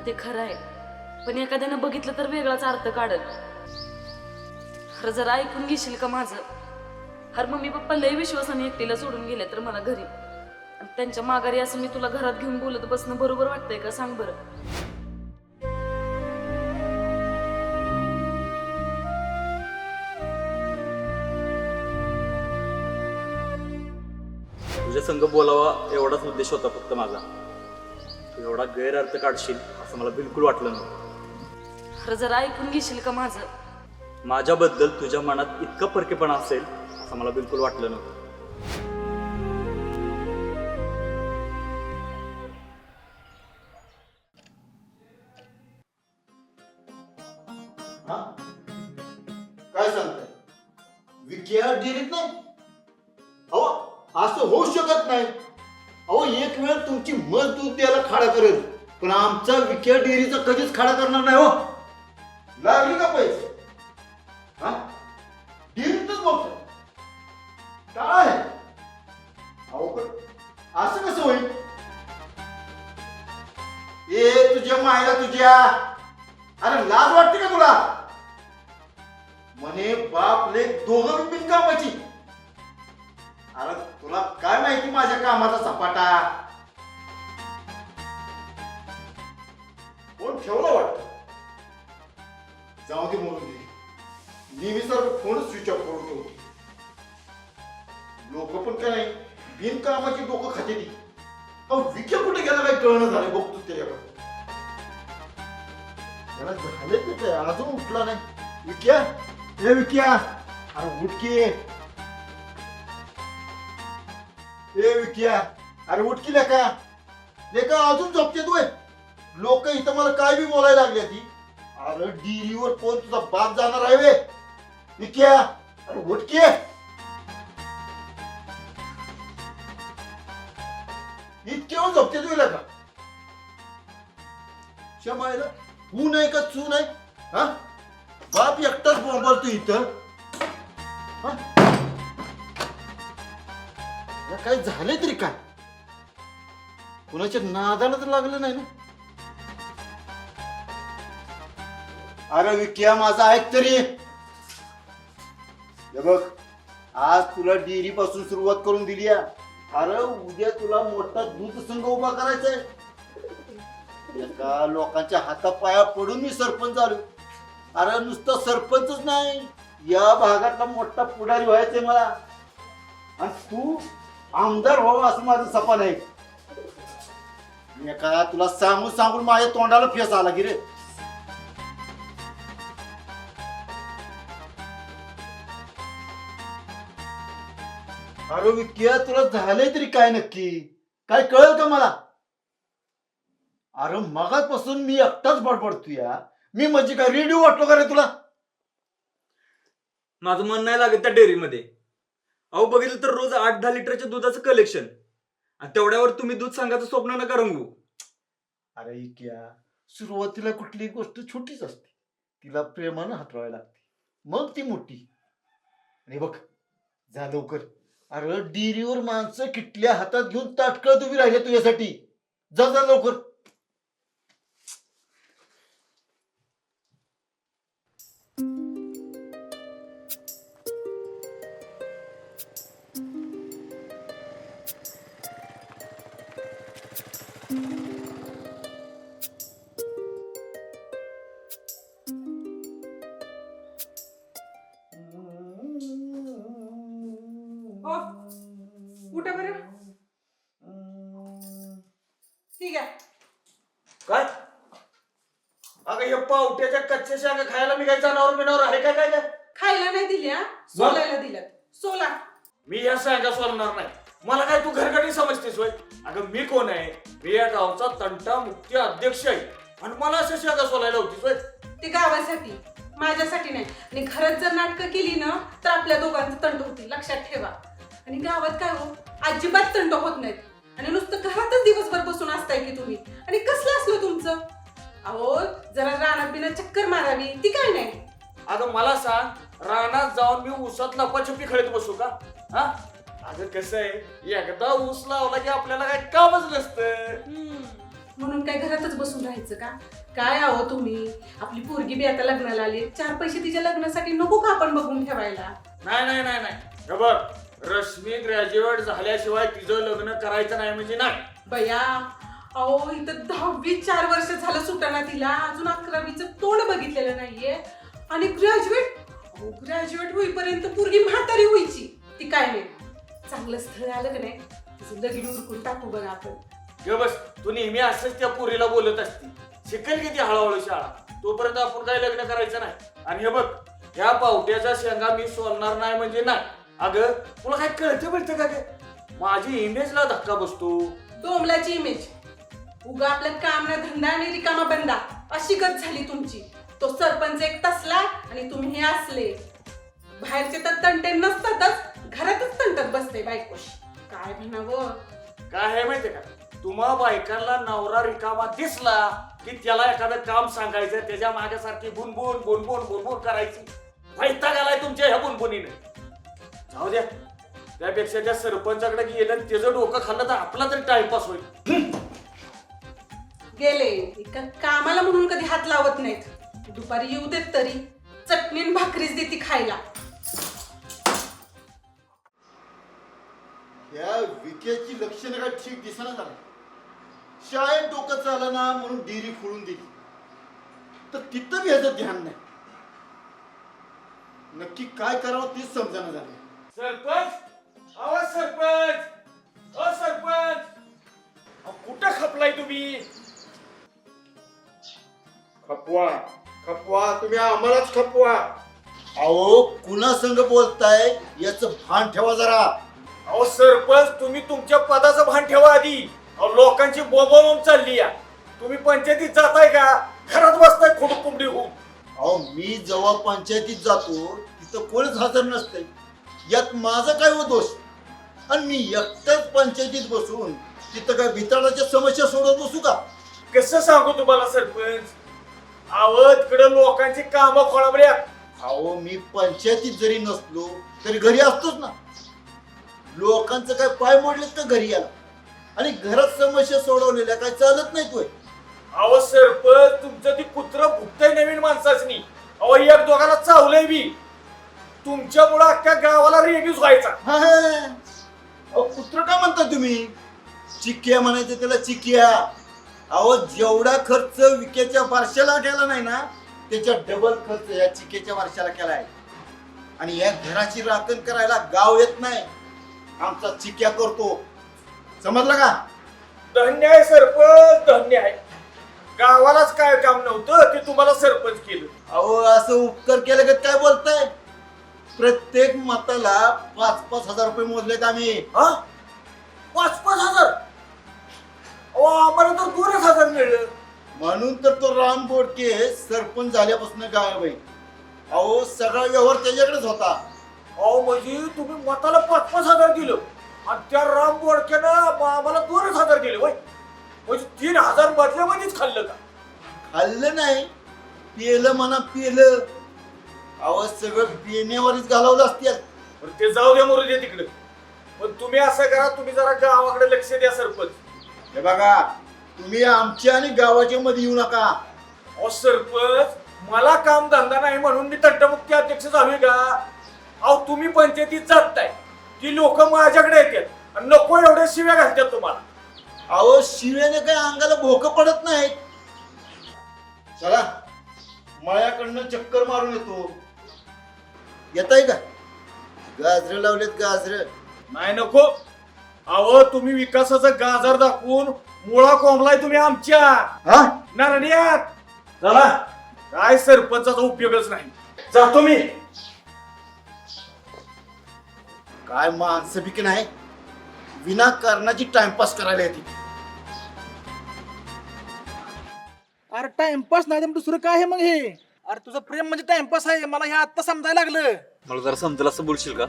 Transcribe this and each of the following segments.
ते खरं आहे, पण एखाद्यानं बघितलं तर वेगळाच अर्थ काढल. खरं जरा ऐकून घेशील का माझं? हर मम्मी पप्पा लय विश्वासाने एकटीला सोडून गेले तर मला घरी, आणि त्यांच्या माघारी असं मी तुला घरात घेऊन बोलत बसणं बरोबर वाटतंय का? सांग बरं. तुझ्या संग बोलावा एवढाच उद्देश होता फक्त माझा. तू एवढा गैरअर्थ काढशील असं मला बिलकुल वाटलं नव्हतं. खरं जरा ऐकून घेशील का माझं? माझ्याबद्दल तुझ्या मनात इतका परकेपणा असेल असं मला बिलकुल वाटलं नव्हतं. काय सांगताय? विक्या डेअरीत नाही? अहो असं होऊ शकत नाही. अहो एक वेळ तुमची मत दूध द्यायला खाडा करेल, पण आमचा विक्या डेअरीचा कधीच खाडा करणार नाही. हो लागली का पैसे? हा डेअरीतच बघतो काय आहे? अहो पण असं कसं होईल? ए तुझ्या मायला तुझ्या, अरे लाज वाटते का तुला? म्हणे बाप लेक दोघं बिनकामाची. अरे तुला काय माहिती माझ्या कामाचा सपाटा? फोन ठेवला वाटत. जाऊ दे म्हणून दे. नेहमीसारखं फोनच स्विच ऑफ करून ठेवतो. लोक पण काय नाही बिनकामाची डोकं खाते ती. विक्या कुठे गेला काय कळणं झालं. बघतो त्याच्याकडे त्याला झाले कुठे अजून उठला नाही. विक्या, ए विक्या, अरे उठकी. ए विक्या, अरे उठकी लेका. लेका अजून झोपते तू. लोक इथं मला काय बी बोलायला लागले ती. अरे डिरीवर कोण तुझा बाप जाणार आहे वे? विक्या, अरे उठकी. इतक्या झोपते तू लेका. शमायला तू नाही का चू नाही? हा बाप एकटाच बोंबालतो इथं. काय झाले तरी काय? कुणाच्या नादाला तर लागलं नाही ना? अरे विक्या माझा ऐक तरी. हे बघ आज तुला डेअरी पासून सुरुवात करून दिली आहे. अरे उद्या तुला मोठा दूध संघ उभा करायचाय. एका लोकांच्या हातापाया पडून मी सरपंच झालो. अरे नुसतं सरपंचच नाही, या भागातला मोठा पुढारी व्हायचंय मला. आणि तू आमदार व्हावं असं माझं सपन आहे. मी का तुला सांगून सांगून माझ्या तोंडाला फेस आला की रे. अरे विक्या तुला झालंय तरी काय नक्की? काय कळेल का मला? अरे मगाचपासून मी एकटाच बडबडतो या. मी म्हणजे काय रेडिओ वाटलो का रे तुला? माझं मन नाही लागत त्या डेअरीमध्ये. अहो बघितलं तर रोज 8-10 लिटरच्या दुधाचं कलेक्शन, आणि तेवढ्यावर तुम्ही दूध संघाचं स्वप्न नका रंगू. अरे इक्या सुरुवातीला कुठली गोष्ट छोटीच असते, तिला प्रेमानं हातवायला लागते, मग ती मोठी. आणि बघ जा लवकर. अरे डेअरीवर माणसं किटल्या हातात घेऊन ताटकळत उभी राहिले तुझ्यासाठी. जा जा लवकर. उठा बरं. ठीक आहे. काय अगं या पावट्याच्या कच्च्या शाखा खायला मी काय जनावर बिनावर आहे काय? काय खायला नाही दिल्या, सोलायला दिल्यात. सोला. मी या शाखा सोडणार नाही. मला काय तू घरगडी समजतेस होय? अगं मी कोण आहे? मी या गावचा तंटा मुख्य अध्यक्ष आहे, आणि मला असं शाखा सोलायला होतीस होय? ते गावासाठी, माझ्यासाठी नाही. आणि घरात जर नाटकं केली ना तर आपल्या दोघांचं तंट होती, लक्षात ठेवा. आणि गावात काय हो अजिबात तंट होत नाहीत. आणि नुसतं घरातच दिवसभर बसून असताय की तुम्ही. आणि कसलं असलं तुमचं? अहो जरा रानात बिना चक्कर मारावी ती काय नाही. अगं मला सांग, रानात जाऊन मी ऊसात लपाछपी खेळत बसू का? हा अगं कसं आहे, एकदा ऊस लावला की आपल्याला काय कामच नसतं. म्हणून काय घरातच बसून राहायचं का? काय आहो तुम्ही, आपली पोरगी बी आता लग्नाला आली, 4 पैसे तिच्या लग्नासाठी नको का आपण बघून ठेवायला? नाही नाही नाही नाही हे बघ, रश्मी ग्रॅज्युएट झाल्याशिवाय तिचं लग्न करायचं नाही म्हणजे नाही. बया, अहो इथं 10वी 4 वर्ष झालं सुटाना तिला, अजून 11वीचं तोंड बघितलेलं नाहीये. आणि ग्रॅज्युएट होईपर्यंत पोरगी म्हातारी व्हायची. ती काय नाही, चांगलं स्थळ आलं का नाही तिचं लगीन उरकून टाकू बघा आपण. ग बस, तू नेहमी असंच त्या पोरीला बोलत असती. शिकेल किती हळूहळू शाळा, तोपर्यंत आपण काय लग्न करायचं नाही. आणि हे बघ, ह्या पावट्याच्या शेंगा मी सोलणार नाही म्हणजे नाही. अगं तुला काय कळतं का ग? माझी इमेजला धक्का बसतो. डोंबलाची इमेज, उगा आपलं काम ना धंदा आणि रिकामा बंदा अशी गत झाली तुमची. तो सरपंच एक तसला आणि तुम्ही हे असले. बाहेरचे तर तंटे नसतातच, घरातच तंटत बसते बायकोशी. काय म्हणावं. काय आहे माहितीये का, तुम्हा बायकांना नवरा रिकामा दिसला की त्याला एखादं काम सांगायचं, त्याच्या मागासारखी बुनबुन बुनबुन बुनबुन करायची. वैताग आलाय तुमच्या ह्या बुनबुनीने. जाऊ द्या, त्यापेक्षा त्या सरपंचाकडे गेलं आणि त्याचं डोकं खाल्लं तर आपला तरी टाइमपास होईल. गेले एका कामाला म्हणून कधी हात लावत नाहीत. दुपारी येऊ देत तरी चटणी आणि भाकरीच देती खायला. या विकेची लक्षणं काय ठीक दिसना झालं. शाळेत डोकं चालं ना म्हणून डेअरी खोलून दिली, तर तिथं बी ह्याचं ध्यान नाही. नक्की काय करावं तेच समजायला झालं. सरपंच, आवाज सरपंच, ओ सरपंच, अहो, कुठं खपलाय तुम्ही? खपवा खपवा, तुम्ही आम्हालाच खपवा. अहो कुणा संग बोलताय याचं भान ठेवा जरा. अहो सरपंच, तुम्ही तुमच्या पदाचं भान ठेवा आधी. अहो लोकांची बोंबाबोंब चालली या. तुम्ही पंचायतीत जाताय का, घरात बसताय खोडू कोंबडी होऊन? अहो मी जेव्हा पंचायतीत जातो तिथं कोणच हजर नसते. यात माझा काय हो दोष? आणि मी एकटाच पंचायतीत बसून तिथं काय भिताडाच्या समस्या सोडत बसू का? कसं सांगू तुम्हाला सरपंच, अहो तिकडे लोकांची कामं खोळाबड्या. अहो मी पंचायतीत जरी नसलो तरी घरी असतोच ना. लोकांचं काय पाय मोडलेत का घरी याला? आणि घरात समस्या सोडवलेल्या काय चालत नाही तोय. अहो सरपंच, तुमचं ती कुत्र भुकतय नवीन माणसाचनी. अहो एक दोघाला चावलंय बी. तुमच्यामुळं अख्ख्या गावाला रेव्ह्यूज व्हायचा. अहो कुत्र का म्हणता तुम्ही? चिक्या म्हणायचं त्याला, चिक्या. अहो जेवढा खर्च विकेच्या बारशाला केला नाही ना, त्याच्या डबल खर्च या चिकेच्या वर्षाला केलाय. आणि या घराची राखण करायला गाव येत नाही, आमचा चिक्या करतो. समजलं का? धन्य आहे सरपंच, धन्य आहे. गावालाच काय काम नव्हतं ते तुम्हाला सरपंच केलं. अहो असं उपकार केलं का काय बोलताय? प्रत्येक मताला 5-5 हजार रुपये मोजलेत आम्ही. हा, 5-5 हजार? अहो आम्हाला तर 2 हजार मिळलं. म्हणून तर तो राम बोडके सरपंच झाल्यापासून गायब आहे. अहो सगळा व्यवहार त्याच्याकडेच होता. अहो म्हणजे तुम्ही मताला 5-5 हजार दिलं आणि त्या राम बोडक्यानं आम्हाला 2 हजार दिले होय? म्हणजे 3 हजार बदल्यामध्येच खाल्लं का? खाल्लं नाही, पेलं म्हणा पेलं. अहो सगळं पिण्यावरच घालवलं असतील. बरं ते जाऊ द्या, मरू द्या तिकडे. पण तुम्ही असं करा, तुम्ही जरा गावाकडे लक्ष द्या सरपंच. हे बघा, तुम्ही आमच्या आणि गावाच्या मध्ये येऊ नका. अहो सरपंच, मला काम धंदा नाही म्हणून मी तंटमुक्ती अध्यक्ष झालोय का? अहो तुम्ही पंचायतीत जाताय, ती लोक माझ्याकडे येतात आणि नको एवढ्या शिव्या घालतात तुम्हाला. अहो शिव्याने काही अंगाला भोकं पडत नाहीत. चला मळ्याकडनं चक्कर मारून येतो. येताय का? गाजरं लावलेत, गाजरं. नाही नको. अहो तुम्ही विकासाचं गाजर दाखवून मुळा कोंबलाय तुम्ही आमच्या हा नारण्यात. चला, काय सरपंचाचा उपयोगच नाही. जातो मी. काय माणसं बिक नाही, विनाकारणाची टाइमपास करायला येते. अरे टाइमपास नाही तर दुसरं काय आहे मग हे? अरे तुझं प्रेम म्हणजे टाइमपास आहे, मला हे आता समजायला लागलं. मला जरा समजेल असं बोलशील का?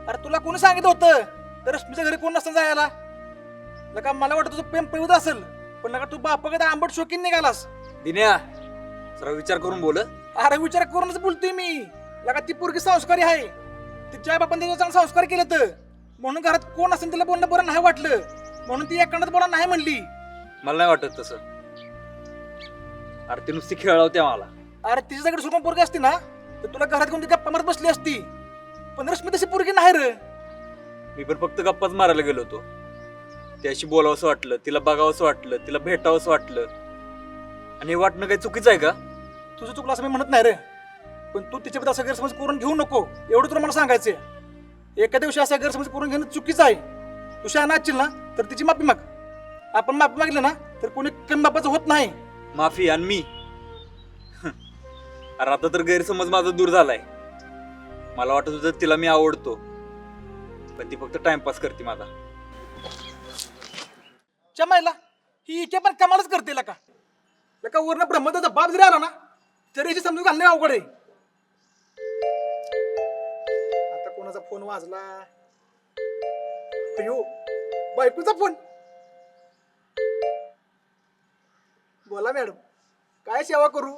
अरे तुला कोणी सांगितलं होतं तर रश्मीच्या घरी कोण नसतं जायला? लका मला वाटतं तुझं प्रेम पेवत असेल, पण लका तू बापाकडे आंबट शोकीन निघालास. दिन्या, जरा विचार करून बोल. अरे विचार करूनच बोलतोय मी. लका ती पोरगी संस्कारी आहे, तिच्या बापाने तिला चांगला संस्कार केले तर म्हणून घरात कोण असेल तिला बोलणं बरं नाही वाटलं, म्हणून ती एकांत बोला नाही म्हणली. मला नाही वाटत तसं. अरे ती नुसती खेळावते मला. अरे तिच्याकडे सुरुवात पोरगी असती ना तर तुला घरात घेऊन ती गप्पा मारत बसली असती. पण रश्मी तशी पोरगी नाही रे. मी पण फक्त गप्पाच मारायला गेलो होतो. त्याशी बोलावंसं वाटलं, तिला बघावंसं वाटलं, तिला भेटावंसं वाटलं. आणि हे वाटणं काही चुकीचं आहे का? तुझं चुकलं असं मी म्हणत नाही रे, पण तू तिच्याबद्दल असा गैरसमज करून घेऊ नको एवढं तुला मला सांगायचंय. एका दिवशी असा गैरसमज करून घेणं चुकीचं आहे. तू शहाणा असशील ना तर तिची माफी माग. आपण माफी मागली ना तर कोणी कमी बापाचं होत नाही. माफी आणि मी अरे आता तर गैरसमज माझा दूर झालाय. मला वाटत होतं तिला मी आवडतो, पण ती फक्त टाइमपास करते माझा. चमायला ही इथे पण कमालच करते का वरनं ब्रह्मदाचा बाप जरी आला ना तरी याची समजून घालणे अवघड आहे. आता कोणाचा फोन वाजला? अयो बायकोचा फोन. बोला मॅडम, काय सेवा करू?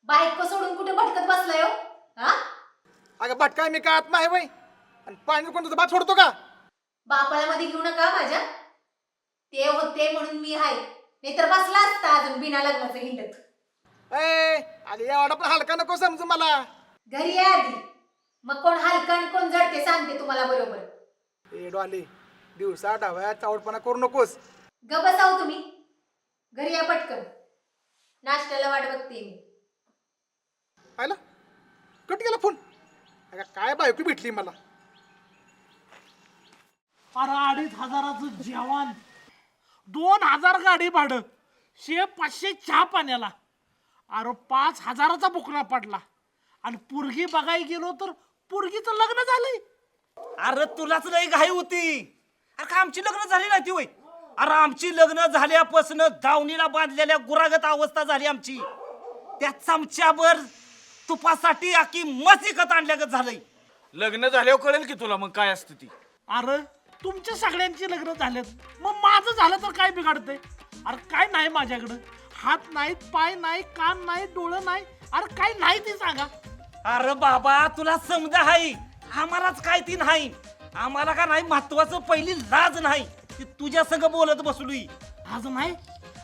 बायको सोडून कुठे भटकत बसलाय हो? हा? अगं भटकाय मी का आत्मा आहे बाई? आणि पाणी कोण तुझा बाप सोडतो का? बापाला मध्ये घेऊ नका माझ्या. ते होते म्हणून मी आहे, नाहीतर बसला असता अजून बिना लग्नाचं हिंडत. अगं एवढा पण हलका नको समजू मला. घरी या आधी, मग कोण हलकण कोण जडते सांगते तुम्हाला बरोबर. डॉली दिवसा डाव्या चावडपणा करू नकोस. ग बसाव तुम्ही. घरी या पटकन, नाश्त्याला वाट बघते मी. पाहिला कट केला फोन. अगं काय बायको भेटली मला. अरे 2,500 जेवण, 2,000 गाडी भाडं, 500 चहा पाण्याला. अरे 5,000चा बुकना पडला. आणि पोरगी बघायला गेलो तर पोरगीचं लग्न झालंय. अरे तुलाच नाही घाई होती. अरे का आमची लग्न झाली नाही ती होय? अरे आमची लग्न झाल्यापासून दावणीला बांधलेल्या गुरागत अवस्था झाली आमची. त्या चमच्याभर तुपासाठी आखी मस विकत आणल्यागत झालंय. लग्न झाल्यावर कळेल की तुला मग काय असतं ती. अरे तुमच्या सगळ्यांची लग्न झालेत, मग माझं झालं तर काय बिघडतंय? अरे काय नाही माझ्याकडं. हात नाहीत, पाय नाही, कान नाही, डोळं नाही. अरे काय नाही ते सांगा. अरे बाबा तुला समजा हाय, आम्हालाच काय ती नाही. आम्हाला का नाही महत्वाचं पहिली लाज नाही ती तुझ्या संग बोलत बसलोय. आज नाही.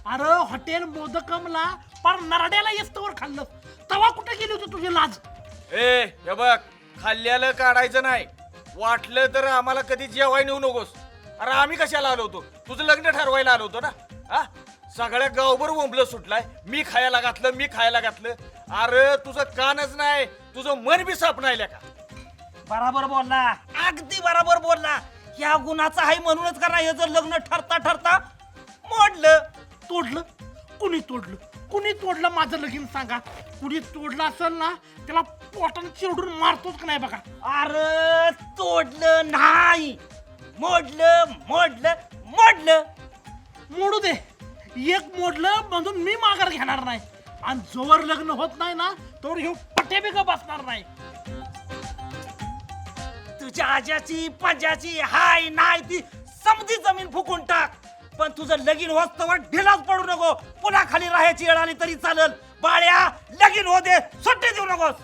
अरे हॉटेल मोदकमला पर नरड्याला येस्तवर खाल्लं, तवा कुठे गेली होती तुझी लाज? हे बघ, खाल्ल्याला काढायचं नाही. वाटलं तर आम्हाला कधी जेवाय नेऊ नकोस. अरे आम्ही कशाला आलो होतो? तुझं लग्न ठरवायला आलो होतो ना. हा सगळ्या गावभर बोंबलं सुटलाय. मी खायला घातलं. अरे तुझं कानच नाही, तुझं मन बी साप नाही का. बराबर बोलला, अगदी बराबर बोलला. या गुणाचा आहे म्हणूनच का नाही जर लग्न ठरता मोडलं. तोडलं? कुणी तोडलं? कुणी तोडलं माझं लगीन सांगा. कुणी तोडलं असेल ना त्याला पोटानं चिरडून मारतोच का नाही बघा. अरे तोडलं नाही, मोडलं. मोडू दे. एक मोडलं म्हणून मी माघार घेणार नाही. आणि जोवर लग्न होत नाही ना तोवर हे पटे बिग बसणार नाही. तुझ्या आज्याची पंजाची हाय नाही ती समधी जमीन फुकून टाक. पण तुझं लगीन होस्तवर ढिलाच पडू नको. पुन्हा खाली राहायची वेळ आली तरी चालेल. बाळ्या लगीन हो दे, सुट्टी देऊ नकोस.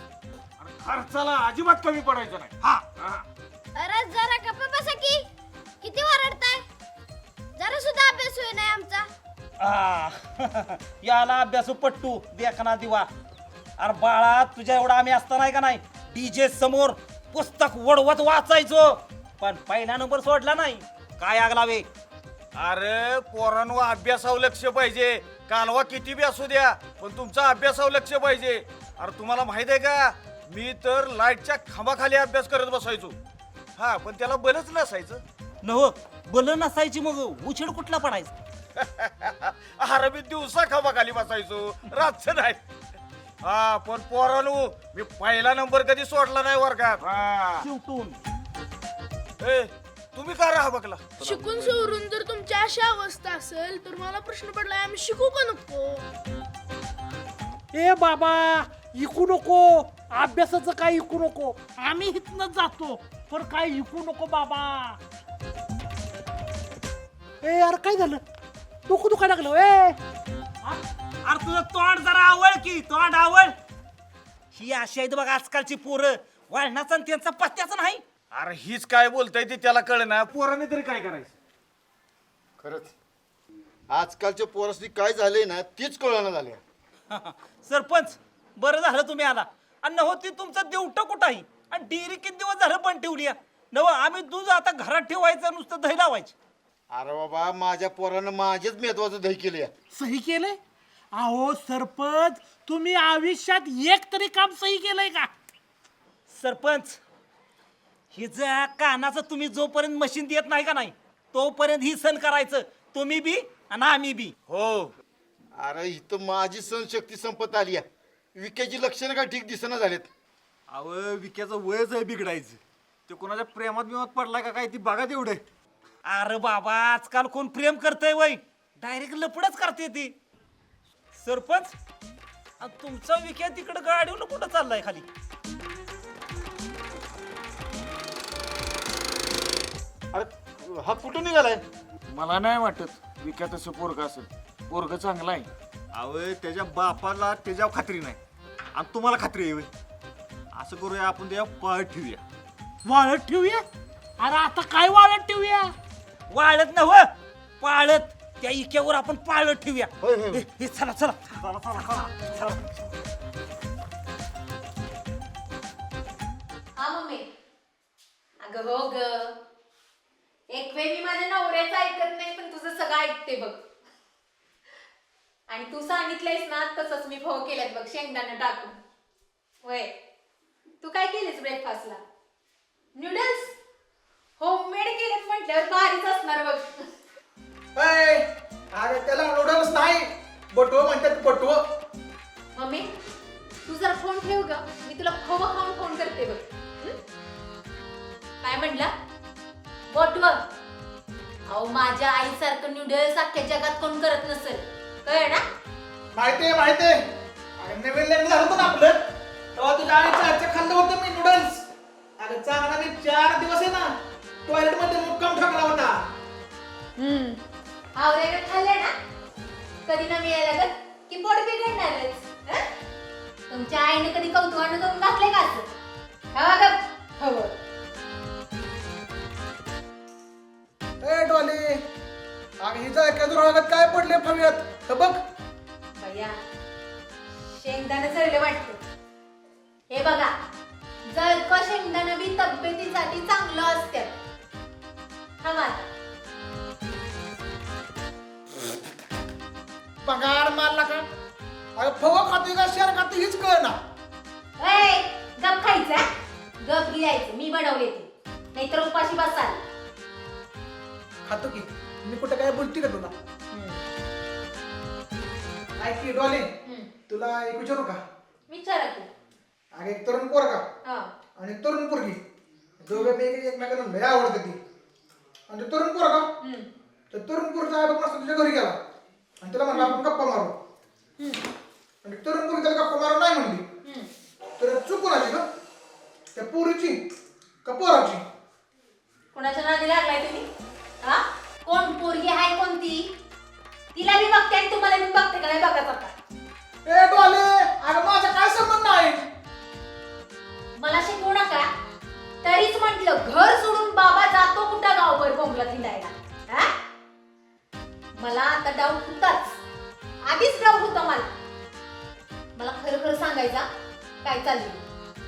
खर्चाला अजिबात कमी पडायचं नाही. हा अरे जरा गप्प बसा की. किती वरडताय? जरा सुद्धा अभ्यास होई नाही आमचा. याला अभ्यासू पट्टू देखना दिवा. अरे बाळा तुझ्या एवढा आम्ही असता नाही का नाही डीजे समोर पुस्तक वडवत वाचायचो. पण पहिला नंबर सोडला नाही. काय आग लावे. अरे पोरांनो अभ्यासावर लक्ष पाहिजे. कालवा किती बी असू द्या पण तुमचा अभ्यासावर लक्ष पाहिजे. अरे तुम्हाला माहित आहे का, मी तर लाईटच्या खांबाखाली अभ्यास करत बसायचो. हा पण त्याला बलच नसायचं. नव बल नसायची मग उछेड कुठला पडायचा. अरे मी दिवसा खांबाखाली बसायचो, रातचं नाही. हा पण पोरांनो मी पहिला नंबर कधी सोडला नाही वर्गात. शेवटून तुम्ही का राहा बघला. शिकून सोडून जर तुमची अशी अवस्था असेल तर मला प्रश्न पडलाय आम्ही शिकू का नको? ए बाबा इकू नको. अभ्यासाचं काय इकू नको. आम्ही इथनं जातो पण काय इकू नको बाबा. ए यार काय झालं? डोकं दुखायला लागलं. अरे तुझं तोंड जरा आवळ की तोंड आवळ. ही अशी आहेत बघ आजकालची पोरं. वळणाचा त्यांचा पत्त्याच नाही. अरे हीच काय बोलताय ते त्याला कळना. पोराने तरी काय करायचं. खरंच आजकालच्या पोरासनी काय झालंय ना तीच कळना झाल्या. सरपंच बरं झालं तुम्ही आला. आणि नव ती तुमचं देवटं कुठं आहे आणि डेअरी किती दिवस झालं पण ठेवली नव आम्ही दूध आता घरात ठेवायचं नुसतं दही लावायचं. अरे बाबा माझ्या पोरानं माझेच महत्वाचं दही केले. सही केलंय? अहो सरपंच, तुम्ही आयुष्यात एक तरी काम सही केलंय का? सरपंच हिचं कानाचं तुम्ही जोपर्यंत मशीन देत नाही का नाही तोपर्यंत ही सण करायचं तुम्ही बी आणि आम्ही बी. हो. अरे इथं माझी सहनशक्ती संपत आली आहे. विक्याची लक्षणं काय ठीक दिसना झालेत. अव विक्याचं वयच आहे बिघडायचं. ते कोणाच्या प्रेमात बिमात पडलाय का काय ती बघा तेवढे. अरे बाबा आजकाल कोण प्रेम करतंय वय डायरेक्ट लपडच करते ती. सरपंच आणि तुमचा विक्या तिकडे गाडीवर कुठं चाललाय खाली? अरे हा कुठं निघालाय? मला नाही वाटत विक्या तसं पोरग असेल. पोरग चांगला आहे. अव त्याच्या बापाला त्याच्यावर खात्री नाही आणि तुम्हाला खात्री आहे व्हय? असं करूया आपण त्याच्या पाळ ठेवूया. वाळत ठेवूया? अरे आता काय वाळत ठेवूया? वाळत नव पाळत त्या इक्यावर आपण पाळत ठेवूया. होय, होय. हे चला चला. हा मम्मी. अगं हो ग, एक वेळ मी माझ्या नवऱ्याचं ऐकत नाही पण तुझं सगळं ऐकते बघ. आणि तू सांगितलंयस ना तसंच मी फोन केल्यात बघ शेंगदाणा टाकून. वय तू काय केलीस ब्रेकफास्टला? नूडल्स होममेड केलेत म्हटल्यावर भारीच असणार बघ. अरे त्याला नूडल्स नाही बटवं म्हणतात बटवं. मम्मी तू जरा फोन ठेव ग, मी तुला खवं खाऊन फोन करते बघ. हं? काय म्हणला? बटव? अहो माझ्या आईसारखं नूडल्स अख्ख्या जगात कोण करत नसेल, कळ ना? माहितीये माहितीये. अरे नवीन लग्न झालं होतं ना आपलं तेव्हा तुझ्या आईच्या हातचं खाल्लं होतं मी नूडल्स. अरे चांगला मी 4 दिवस आहे ना टॉयलेट मध्ये मुक्काम ठेवला होता. आवरेला खाल्लं ना कधी ना मिळायला लागत की पोट बिघडणारच. हं? तुमच्या आईने कधी कौतुकानं करून घातलंय का असं? हवा गप हवं. ए डॉली, अगं हिचा एखाद्या रागात काय पडले फव्यात तर बघ. भैया शेंगदाणं जळलं वाटतं. हे बघा जळकं शेंगदाणं बी तब्येतीसाठी चांगलं असतं. हा माझा पगार मारला का? अरे फवं खातोय का शेर खातोय हीच कळ ना. ए गप खायचं, गप गिळायचं. मी बनवले ते, नाहीतर उपाशी बसाल. खातो की मी कुठं काय बोलते का तुला? ऐक की डॉली, तुला एक विचारू का? विचारा की. अगं एक तरुण पोरगा हा आणि एक तरुण पोरगी दोघं पैकी एकमेकांना लय आवडते ती. आणि ते तरुण पोरगा तर तरुण पोरचा आई बाबा तुझ्या घरी गेला आणि त्याला म्हणला आपण गप्पा मारू. आणि तरुण पोरगी त्याला गप्पा मारू नाही म्हणली. तर चूक कोणाची ग? त्या पोरीची का पोराची? कोणाच्या नादी लागलाय तुम्ही? हा कोण पोरगी आहे कोणती? तिला मी बघते आणि तुम्हाला मी बघते का नाही बघत आता. ए डॉले, अगं माझा काय संबंध नाही. मला शिकवू नका. तरीच म्हंटल घर सोडून बाबा जातो कुठं गावभर बोंबला हिंडायला. हा मला आता डाऊट होताच, आधीच डाऊट होता मला. मला खरं खरं सांगायचा काय चाललंय.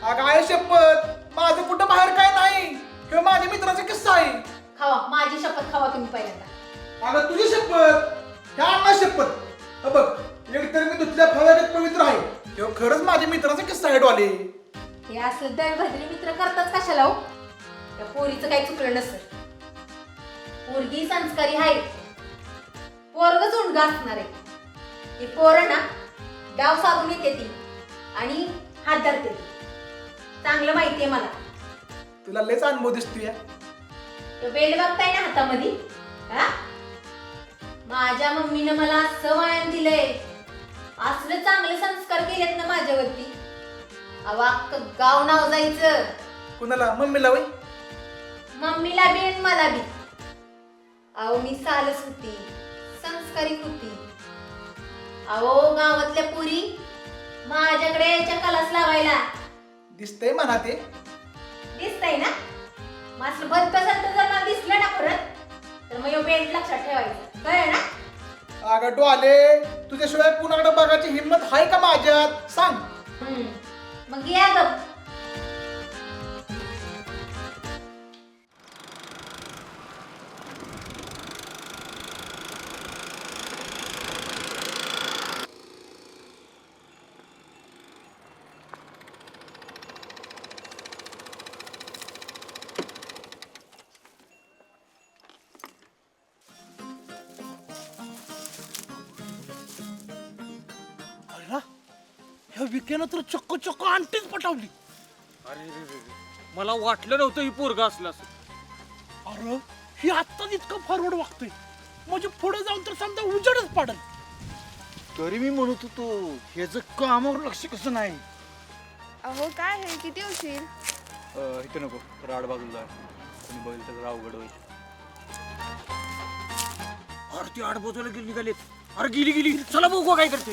अगं आहे शपथ, माझं कुठं बाहेर काय नाही. किंवा माझ्या मित्राचा किस्सा आहे. खावा माझी शपथ खावा तुम्ही पहिल्यांदा. अगं तुझी शपथ, ह्या अण्णा शपथ. हा बघ एकतर मी तुझ्या फव्यात पवित्र आहे किंवा खरंच माझ्या मित्राचा किस्सा आहे डॉले. हे असं दळभद्री मित्र करताच कशाला हो? त्या पोरीचं काही चुकलं नसेल. पोरगी संस्कारी आहे, पोरग झुंडगा असणार आहे. ही पोरं ना डाव साधून येते ती आणि हात धरते ती. चांगलं माहितीये मला. तुला लयच अनुभव दिसतोय. तो बेल्ट बघताय ना हातामध्ये? हा माझ्या मम्मीनं मला असं वळण दिलंय, असलं चांगले संस्कार केलेत ना माझ्यावरती. अख्खं गाव नाव जायचं. कुणाला? मम्मीला वय? मम्मीला बी आणि मला बी. अहो मी सालच होती, संस्कारी होती. अहो गावातल्या पुरी माझ्याकडे यायच्या कलास लावायला. दिसतंय म्हणा ते. दिसतंय ना? मग असलं भलतं जर मला दिसलं ना परत तर मग बेल्ट लक्षात ठेवायचं, कळलं ना? अगं डोले, तुझ्याशिवाय कुणाकडे बघायची हिंमत आहे का माझ्यात सांग. मग या गप. अरे ह्या विकेनं तर चक्क चक्क आणटीच पटवली. अरे मला वाटलं नव्हतं ही पोरगा असलं असं. अरे ही आत्ताच इतकं फॉरवर्ड वागतोय, म्हणजे पुढे जाऊन तर समजा उजेडच पडल. तरी मी म्हणत होतो ह्याचं कामावर लक्ष कसं नाही. अहो काय आहे किती उशीर. इथे नको राड बाजूला कोणी बघितलं तर अवघड होईल. अरे ती आड बोजायला गेली निघालेत. अरे गेली गेली, चला बघू काय करते.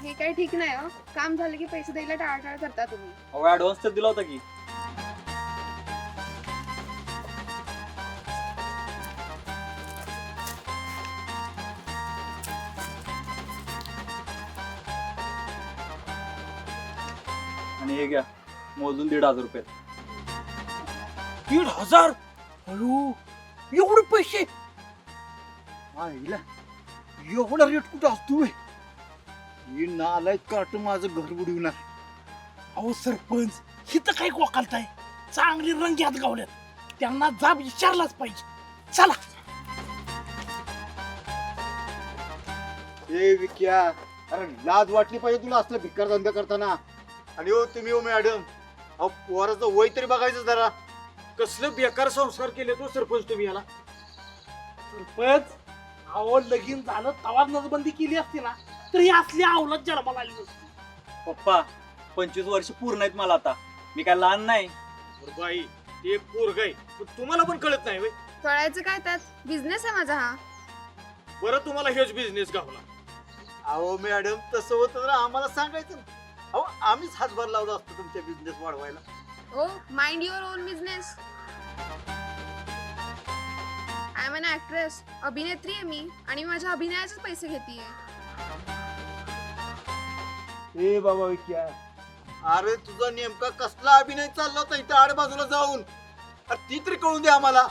हे काही ठीक नाही हो. काम झालं की पैसे द्यायला टाळाटाळ करता तुम्ही. अहो ऍडव्हान्स तर दिला होता की. आणि हे घ्या मोजून 1,500 रुपये. 1,500? अयो एवढे पैसे. आईला एवढा रेट कुठं असतोय. ही नालायक काट माझं घर बुडविणार. अहो सरपंच, हिथं काय कोकालताय, चांगली रंग्यात गावल्यात, त्यांना जाब विचारलाच पाहिजे. चला. ए विक्या, अरे लाज वाटली पाहिजे तुला असलं भिकार धंदा करताना. आणि हो तुम्ही हो मॅडम, अहो पोराचं वय तरी बघायचं जरा. कसलं बेकार संस्कार केले तो सरपंच तुम्ही याला. सरपंच, अहो लगीन झालं तवा नजबंदी केली असती ना तर ही असली अवलाद जन्माला आली नसती. पप्पा 25 वर्ष पूर्ण आहेत मला आता. मी काय लहान नाही. बाई ते एक पोरग आहे, पण तुम्हाला पण कळत नाही. कळायचं काय त्यात, बिझनेस आहे माझा हा. बरं तुम्हाला हेच बिझनेस गावला. अहो मॅडम तसं होतं तर आम्हाला सांगायचं ना. अहो आम्हीच हातभार लावला असतो तुमच्या बिझनेस वाढवायला. Oh mind your own business. I am an actress, अभिनेत्री आहे मी, आणि माझ्या अभिनयाचेच पैसे घेतीये. ए बाबा विक्या, अरे तुझा नेमका कसला अभिनय चालला होता इथं आडबाजूला जाऊन. अरे ती तरी कळून दे आम्हाला.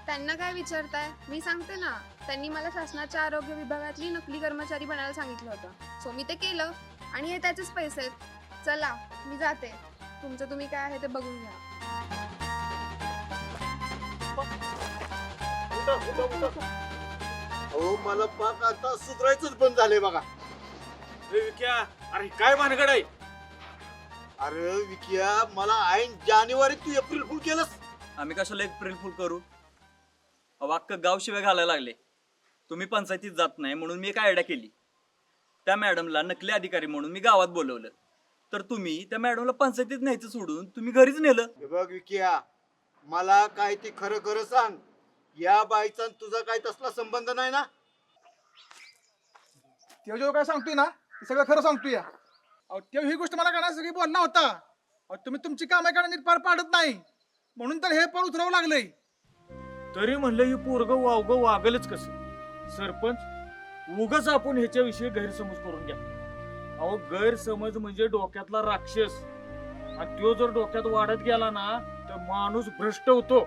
त्यांना काय विचारताय, मी सांगते ना. त्यांनी मला शासनाच्या आरोग्य विभागातली नकली कर्मचारी बनायला सांगितलं होतं, सो मी ते केलं, आणि हे त्याचेच पैसे आहेत. चला मी जाते, तुमचं तुम्ही काय आहे ते बघून घ्या. हो मला पाक आता सुधरायचंच बंद झालंय बघा. अरे काय भानगड आहे. अरे विक्या, मला ऐन जानेवारी तू एप्रिल फुल केलंस. आम्ही कशाला एप्रिल फुल करू. अहो अख्खं गाव शिवाय घालायला लागले. तुम्ही पंचायतीत जात नाही म्हणून मी एक आयडिया केली. त्या मॅडमला नकली अधिकारी म्हणून मी गावात बोलवलं, तर तुम्ही त्या मॅडमला पंचायतीत न्यायचं सोडून तुम्ही घरीच नेलं. हे बघ विक्या, मला काय ते खरं खरं सांग. या बाईचा आणि तुझा काय तसला संबंध नाही ना. तेव्हा जेव्हा काय सांगतोय ना ते सगळं खरं सांगतोय. अहो तेव्हा ही गोष्ट मला काय सगळी बोलला होता. अहो तुम्ही तुमची कामं नीट पार पाडत नाही म्हणून तर हे पार उतरावं लागलंय. तरी म्हणलं ही पोरग वावग वागलच कसं. सरपंच उगाच आपण ह्याच्याविषयी गैरसमज करून घ्या. अहो गैरसमज म्हणजे डोक्यातला राक्षस, आणि तो जर डोक्यात वाढत गेला ना तर माणूस भ्रष्ट होतो.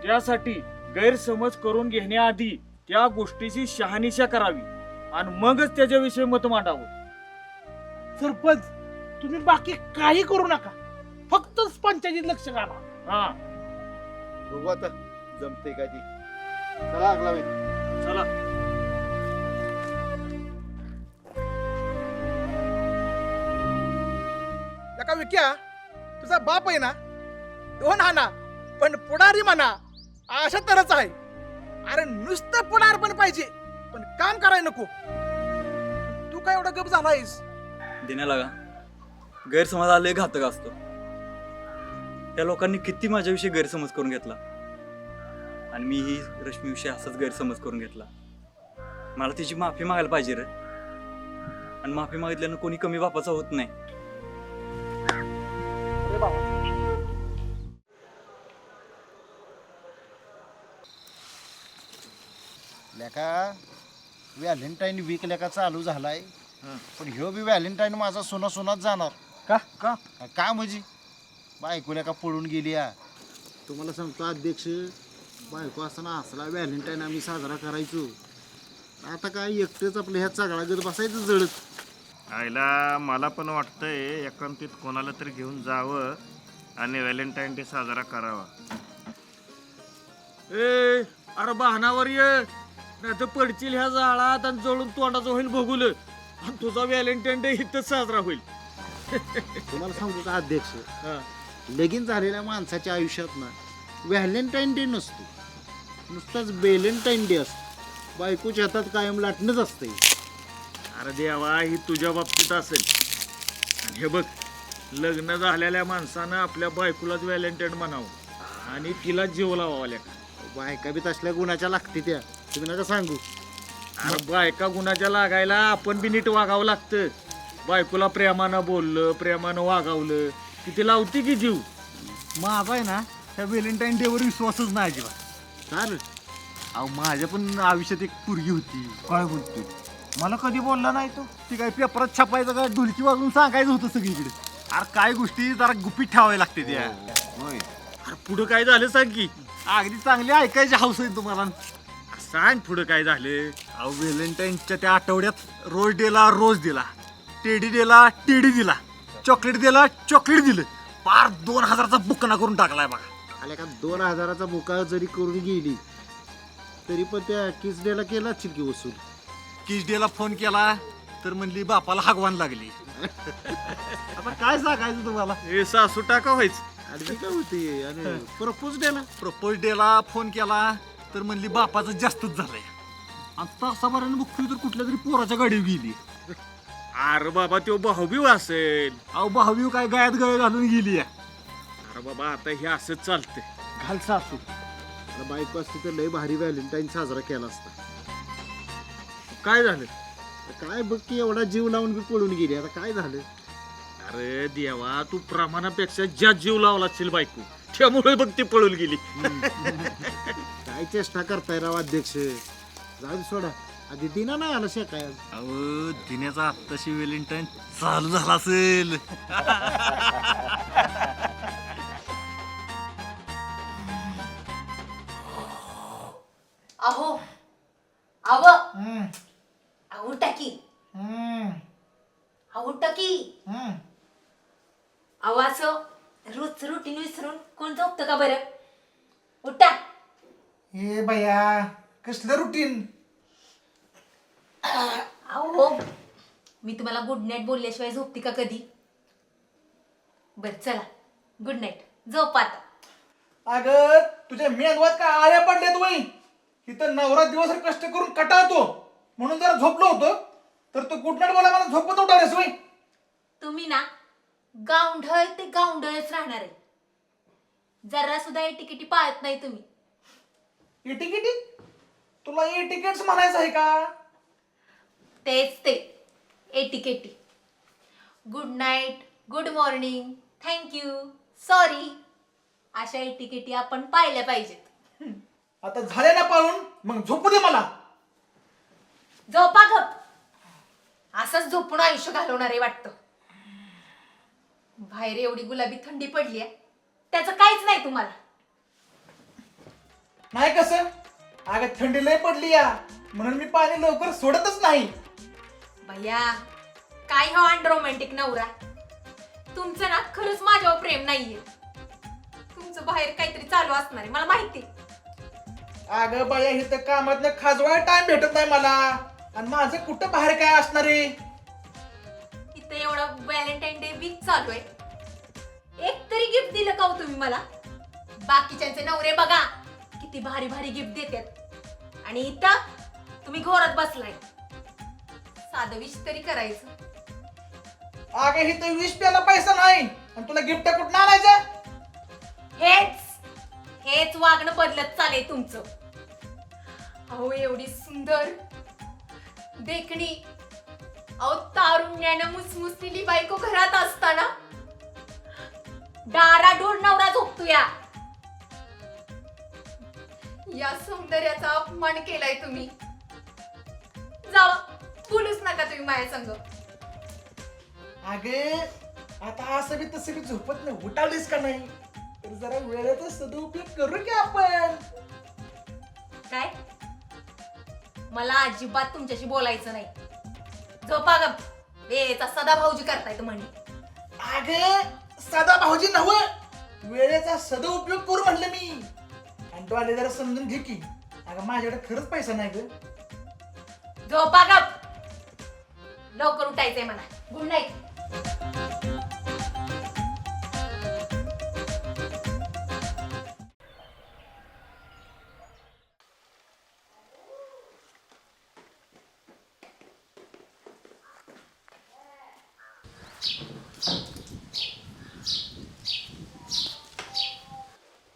त्यासाठी गैरसमज करून घेण्याआधी त्या गोष्टीची शहानिशा करावी आणि मगच त्याच्याविषयी मत मांडावं. सरपंच, तुम्ही बाकी काही करू नका, फक्त पंचायतीत लक्ष घाला. हा बघू आता जमते का ती. चला लागला बाई. चला. का विक्या, तुझा बाप आहे ना, दोन हाना पण पुढारी म्हणा अशा तरच आहे. अरे नुसतं पुढार पण पाहिजे, पण काम करायला नको. तू काय एवढा गप झालायस. देण्याला का गैरसमज आले घातक असतो. त्या लोकांनी किती माझ्याविषयी गैरसमज करून घेतला, आणि मी ही रश्मीविषयी असाच गैरसमज करून घेतला. मला तिची माफी मागायला पाहिजे रे, आणि माफी मागितल्यानं कोणी कमी बापाचा होत नाही. लेका व्हॅलेंटाईन वीक लेका चालू झालाय पण ह्यो बी व्हॅलेंटाईन माझा सोना सोनाच जाणार का का का म्हणजे बायको लेका पळून गेली या तुम्हाला सांगतो अध्यक्ष बायको असताना असला व्हॅलेंटाईन आम्ही साजरा करायचो आता काय एकटेच आपल्या ह्या चागळागत बसायचं जळत आईला मला पण वाटतंय एकांतीत कोणाला तरी घेऊन जावं आणि व्हॅलेंटाईन डे साजरा करावा. ए अरे बहानावर ये नाही तर पडशील ह्या जाळात आणि जळून तोंडाचं होईल बघुल आणि तुझा व्हॅलेंटाईन डे इथंच साजरा होईल. तुम्हाला सांगतो का अध्यक्ष हा. लगीन झालेल्या माणसाच्या आयुष्यात ना व्हॅलेंटाईन डे नसतो नुसताच बेलेंटाईन डे असतो बायकोच्या हातात कायम लाटणंच असतंय. अरे देवा ही तुझ्या बाबतीत असेल आणि हे बघ लग्न झालेल्या माणसानं आपल्या बायकोलाच व्हॅलेंटाईन म्हणावं आणि तिला जीव लावावा लेका. बायका बी तसल्या गुणाच्या लागते त्या तुम्ही नका सांगू. अरे बायका गुणाच्या लागायला आपण बी नीट वागावं लागतं. बायकोला प्रेमानं बोललं प्रेमानं वागावलं की ती लावती की जीव. माझा आहे ना त्या व्हॅलेंटाईन डेवर विश्वासच नाही अजिबात. चाल अहो माझ्या पण आयुष्यात एक पोरगी होती. काय बोलतोय मला कधी बोलला नाही तो. ती काय पेपरात छापायचं का ढोलकी वाजवून सांगायचं होतं सगळीकडे. अरे काय गोष्टी जरा गुपित ठेवायला लागते त्या. होय अरे पुढं काय झालं सांग की. अगदी चांगली ऐकायची हौस आहे तुम्हाला. सांग पुढं काय झालं. अहो व्हॅलेंटाईनच्या त्या आठवड्यात रोज डेला रोज दिला, टेडी डेला टेडी दिला, चॉकलेट दिला चॉकलेट दिलं. पार 2000चा बुकना करून टाकलाय बघा. आल्या का 2000चा बुका जरी करून गेली तरी पण त्या किस डेला केला की वसूल. किस डेला फोन केला तर म्हणली बापाला हागवान लागली. आता काय सांगायचं तुम्हाला. हे सासू टाका व्हायचं. आणि काय होती आणि प्रपोज डेला प्रपोज डेला फोन केला तर म्हणली बापाचं जास्तच झालंय. आणि तासाभरानं बघतोय तर कुठल्या तरी पोराच्या गाडीवर गेली. अरे बाबा तो भाऊबीव असेल. अहो भावी काय गायात गळे घालून गेली. अरे बाबा आता हे असंच चालतंय. घाल सासू. बायको असती तर लय भारी व्हॅलेंटाईन साजरा केला असता. काय झालं. काय बघ की एवढा जीव लावून बी पळून गेली आता काय झालं. अरे देवा तू प्रमाणापेक्षा ज्या जीव लावला असेल बायको त्यामुळे बघ ती पळून गेली. काय चेष्टा करताय राव अध्यक्ष. जाऊ दे सोडा आधी दिना नाही आला शेकाय. अहो दिन्याचा आत्ताशी व्हॅलेंटाईन चालू झाला असेल. अहो आव अहो टाकी अहो टाकी अहो असं रोज रुटीन विसरून कोण झोपतं का बरं. उठा. हे बया कसलं रुटीन. अहो मी तुम्हाला गुड नाईट बोलल्याशिवाय झोपती का कधी. बरं चला गुड नाईट झोप आता. अगं तुझ्या मेंदवात काय आळ्या पडल्यात वय. इथं नवरा दिवस कष्ट करून कटाळतो म्हणून जरा झोपलो होतो तर तू गुड नाईट बोला मला झोपत उठायस वय. तुम्ही ना गावंढळ ते गावंढळच राहणार आहे. जरा सुद्धा एटिकेटी पाळत नाही तुम्ही. एटिकेटी तुला एटिकेट्स म्हणायचं आहे का. तेच ते एटिकेटी. Good night good morning thank you sorry अशा एटिकेटी आपण पाहिल्या पाहिजेत. आता झाले ना पाळून मग झोपू दे मला. झोपा गप. असंच झोपून आयुष्य घालवणार आहे वाटतं. बाहेर एवढी गुलाबी थंडी पडली आहे त्याचं काहीच नाही तुम्हाला. नाही कसं अगं थंडी लय पडली या म्हणून मी पाणी लवकर सोडतच नाही. भैया काय हो अनरोमॅन्टिक नवरा. तुमचं ना खरंच माझ्यावर प्रेम नाहीये. तुमचं बाहेर काहीतरी चालू असणार आहे मला माहिती. अगं बाया इथं कामातनं खाजवायला टाइम भेटत नाही मला आणि माझं कुठं बाहेर काय असणार आहे. इथं एवढा व्हॅलेंटाईन डे वीक चालू आहे. एक तरी गिफ्ट दिलं का हो तुम्ही मला. बाकीच्यांचे नवरे बघा किती भारी भारी गिफ्ट देतात आणि इथं तुम्ही घोरात बसलाय. साधं विश तरी करायचं. अगं इथं विष प्याला पैसा नाही आणि तुला गिफ्ट कुठं आणायचं. हेच वागणं बदलत चाललंय तुमचं. अहो एवढी सुंदर देखणी अहो तारुण्यानं मुसमुसलेली बायको घरात असताना डाराडोर नवरा झोपतो या सौंदर्याचा अपमान केलाय तुम्ही. तुम्ही माझ्या संग. अगे आता असं बी तसं बी झोपत नाही, उठावलीस का नाही? तर जरा वेळेचा सदुपयोग करू की आपण. काय मला अजिबात तुमच्याशी बोलायचं नाही. झोपा गप. वेळेचा सदा भाऊजी करतायत म्हणे. अगे साधा भाऊजी नव, वेळेचा सदुपयोग करू म्हटलं मी. आणि तो आले जरा समजून घे की. अगं माझ्याकडे खरंच पैसा नाही ग. झोपा गप. लवकर उठायचंय मला. Good night.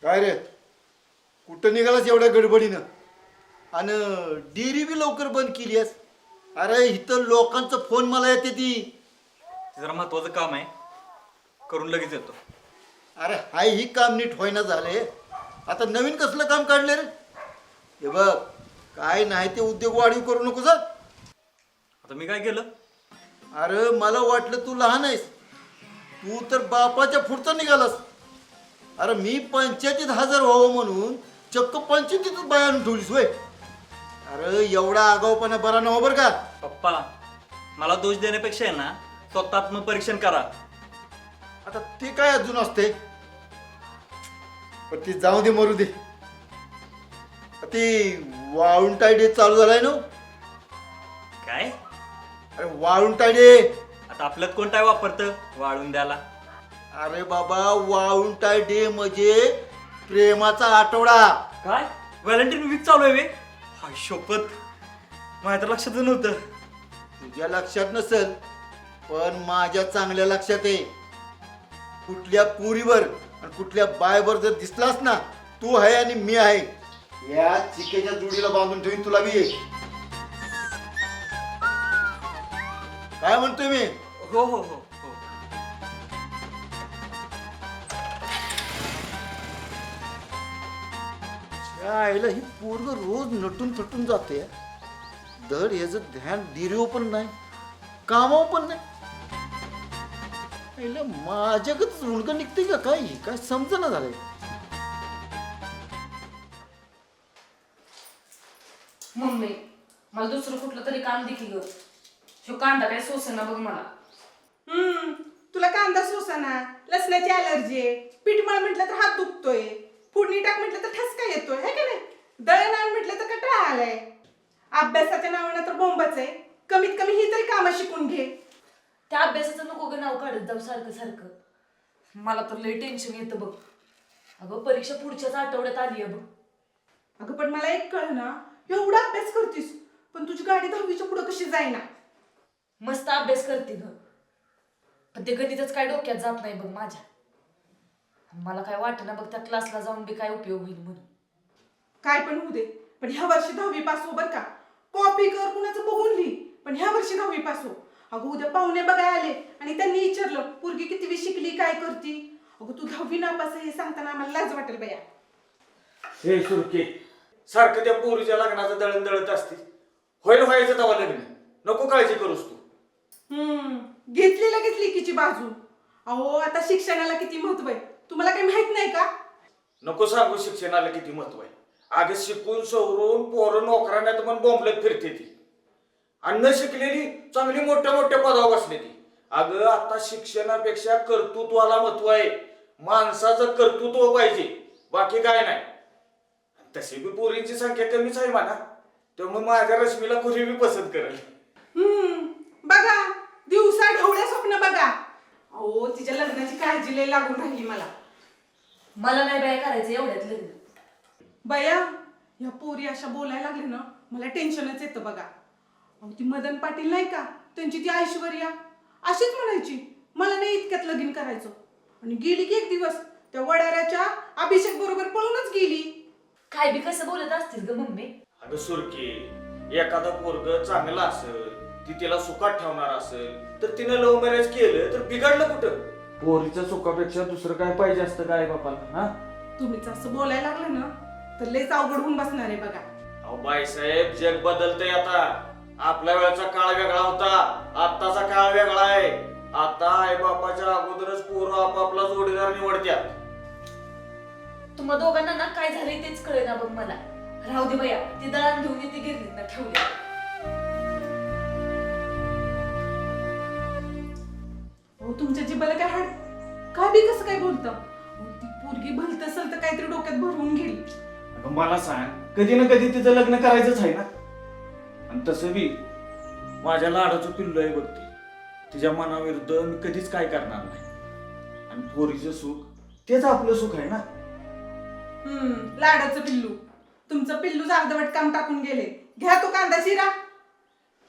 काय रे कुठं निघालास एवढ्या गडबडीनं? आणि डेअरी बी लवकर बंद केली आहेस. अरे इथं लोकांचं फोन मला येते ती. जरा महत्वाचं काम आहे, करून लगेच येतो. अरे हाय ही काम नीट होईना झाले. आता नवीन कसलं काम काढले रे? हे बघ काय नाही ते उद्योग वाढीव करू नको जा. आता मी काय केलं? अरे मला वाटलं तू लहान आहेस, तू तर बापाच्या पुढचा निघालास. अरे मी पंचायतीत हजर व्हावं म्हणून चक्क पंचायतीतच बाया आणून ठेवलीस होय. अरे एवढा आगाऊपणा बरा नव्हा बरं का. पप्पा, मला दोष देण्यापेक्षा आहे ना स्वतः आत्मपरीक्षण करा. आता ते काय अजून असते, पण ती जाऊ दे मरू दे. ती वाळुंटाय डे चालू झालाय ना. काय? अरे वाळुंटाय डे. आता आपल्यात कोण काय वापरतं वाळून द्याला? अरे बाबा वाळुंटाय डे म्हणजे प्रेमाचा आठवडा. काय व्हॅलेंटाईन वीक चालू आहे वे? हाय शपथ, माझ्या तर लक्षात नव्हतं. तुझ्या लक्षात नसेल पण माझ्या चांगल्या लक्षात आहे. कुठल्या पुरीवर आणि कुठल्या बायवर जर दिसलास ना, तू आहे आणि मी आहे, या चिकेच्या जोडीला बांधून ठेवीन तुला बी. काय म्हणतोय मी? हो हो हो हो. आईला ही पोरग रोज नटून थटून जाते. धड याचं ध्यान दिरीव पण नाही, कामाव पण नाही. आईला माझ्याकच मुलगा निघते का काय? काय समजना झालंय. मम्मी मला दुसरं कुठलं तरी काम दे की ग. ह्यो कांदा काय सोसना बघ मला. तुला कांदा सोसाना, लसणाची अलर्जी आहे, पीठ मळ म्हटलं तर हात दुखतोय, फोडणी टाक म्हटलं तर ठसका येतोय, है का नाही? दळण आण म्हटलं तर कटाळा आलाय. अभ्यासाच्या नावानं तर बोंबच आहे. कमीत कमी ही तरी कामं शिकून घे. त्या अभ्यासाचं नको ग नाव काढत जाऊ सारखं सारखं. मला तर लय टेन्शन येतं बघ. अगं परीक्षा पुढच्याच आठवड्यात आली आहे बघ. अगं पण मला एक कळ ना, एवढा अभ्यास करतीस पण तुझी गाडी 10वीच्या पुढे कशी जाईना? मस्त अभ्यास करते ग, पण ते गणितच काय डोक्यात जात नाही बघ माझ्या. मला काय वाटना बघ त्या क्लासला जाऊन बी काय उपयोग होईल म्हणून. काय पण होऊ दे, पण ह्या वर्षी 10वी पास हो बर का. कॉपी कर कुणाचं बघून लिही, पण ह्या वर्षी 10वी पास हो. अगं उद्या पाहुणे बघायला आले आणि त्यांनी विचारलं पोरगी कितवी शिकली, काय करती? अगं तू 10वी नापास आहे हे सांगताना आम्हाला लाज वाटेल बया. हे सुरके सारखं त्या पोरीच्या लग्नाचं दळण दळत असते. होईल व्हायचं तेव्हा लग्न, नको काळजी करूस तू. घेतली लगेच लेकीची बाजू. अहो आता शिक्षणाला किती महत्व आहे तुम्हाला काही माहित नाही का? नको सांगू शिक्षणाला किती महत्व आहे. अगं शिकून सवरून पोरं नोकरांना तर पण बोंबलत फिरते ती, आणि न शिकलेली चांगली मोठ्या मोठ्या पदावर बसले ती. अगं आता शिक्षणापेक्षा कर्तृत्वाला महत्व आहे. माणसाचं कर्तृत्व पाहिजे, बाकी काय नाही. तशी बी पोरींची संख्या कमीच आहे म्हणा, त्यामुळे माझ्या रश्मीला कुणी बी पसंत करेल. बघा दिवसा ढवळ्या स्वप्न बघा. अहो तिच्या लग्नाची काळजी लय लागून राहिली मला. मला नाही बाया करायचं एवढ्यात लग्न. बया ह्या पोरी अशा बोलायला लागले ना, मला टेन्शनच येतं बघा. अहो ती मदन पाटील नाही का, त्यांची ती ऐश्वर्या अशीच म्हणायची मला नाही इतक्यात लगीन करायचं, आणि गेली की एक दिवस त्या वडाऱ्याच्या अभिषेक बरोबर पळूनच गेली. काय बी कसं बोलत असतील ग मम्मी. अगं सुरके, एखादा पोरग चांगला असेल, ती तिला सुखात ठेवणार असेल तर तिने लव्ह मॅरेज केलं तर बिघडलं कुठं? पोरीच्या सुखापेक्षा दुसरं काय पाहिजे असतं काय बापाला? हा तुम्हीच असं बोलायला लागलं ना तर लयच अवघड होऊन बसणार आहे बघा. अहो बाईसाहेब, जग बदलतंय आता. आपल्या वेळेचा काळ वेगळा होता, आत्ताचा काळ वेगळा आहे. आता आई बापाच्या अगोदरच पोरं आपापला जोडीदार निवडत्यात. तुम्हा दोघांना ना काय झालंय तेच कळे ना बघ मला. राहू दे बया, ती दळण घेऊन येते गिरणीत ना ठेवली. हो तुमच्या जिबाला काय हाड काय बी कसं काय बोलता? ती पोरगी भलत असेल तर काहीतरी डोक्यात भरवून घेईल. अगं मला सांग, कधी ना कधी तिचं लग्न करायचंच आहे ना. आणि तसं बी माझ्या लाडाचं पिल्लू आहे बघ ती. तिच्या मनाविरुद्ध मी कधीच काय करणार नाही. आणि पोरीचं सुख तेच आपलं सुख आहे ना. लाडाचं पिल्लू. तुमचं पिल्लू अर्धवट काम टाकून गेले. घ्या तो कांदा शिरा.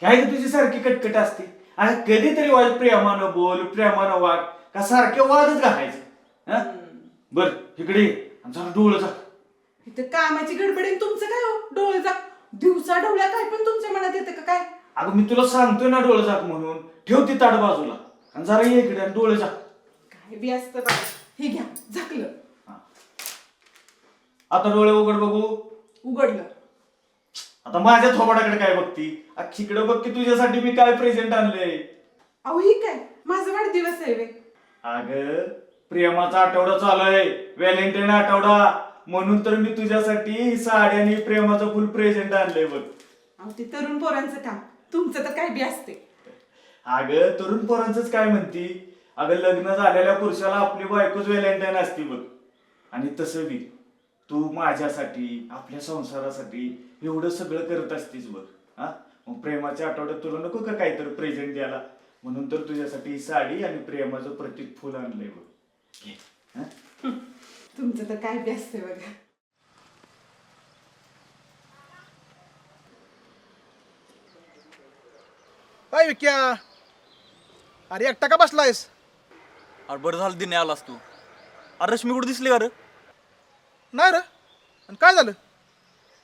काय ग तुझी सारखी कटकट असते. आणि कधीतरी वाद प्रेमानं बोल, प्रेमानं वाग, का सारखे वादच घालायचे. बर इकडे ये आणि जरा डोळं जा. इथं कामाची गडबडीन तुमचं काय हो डोळे जा. दिवसा डोळ्या काय पण तुमच्या मनात येतं का काय? अगं मी तुला सांगतोय ना डोळं जाक म्हणून. ठेव ती ताट बाजूला आणि जरा ये इकडे आणि डोळे जा. काय बी असतं बा. हे घ्या झाकलं. आता डोळे उघड बघू. उघडलं. आता माझ्या थोबाडाकडे काय बघती? अख्खीकडे बघ की तुझ्यासाठी मी काय प्रेझेंट आणलंय. अहो ही काय माझा वाढदिवस आहे वे. अगं प्रेमाचा आठवडा चालू आहे, व्हॅलेंटाईन आठवडा. म्हणून तर मी तुझ्यासाठी ही साडी आणि प्रेमाचं फुल प्रेझेंट आणलंय बघ. अहो ते तरुण पोरांचं काम. तुमचं तर काय बी असते. अगं तरुण पोरांचंच काय म्हणती? अगं लग्न झालेल्या पुरुषाला आपली बायकोच व्हॅलेंटाईन असते बघ. आणि तसं बी तू माझ्यासाठी, आपल्या संसारासाठी एवढं सगळं करत असतीस बघ. हा मग प्रेमाच्या आठवड्यात तुला नको का काहीतरी प्रेझेंट द्यायला? म्हणून तर तुझ्यासाठी ही साडी आणि प्रेमाचं प्रतीक फुल आणलंय बघ. घे. हा? तुमचं तर काय बी असते बघा. काय विक्या? अरे एकटा का बसलायस? अरे बरं झालं दिने आलास तू. अरे रश्मी कुठे दिसली का रे? नाही रे. आणि काय झालं?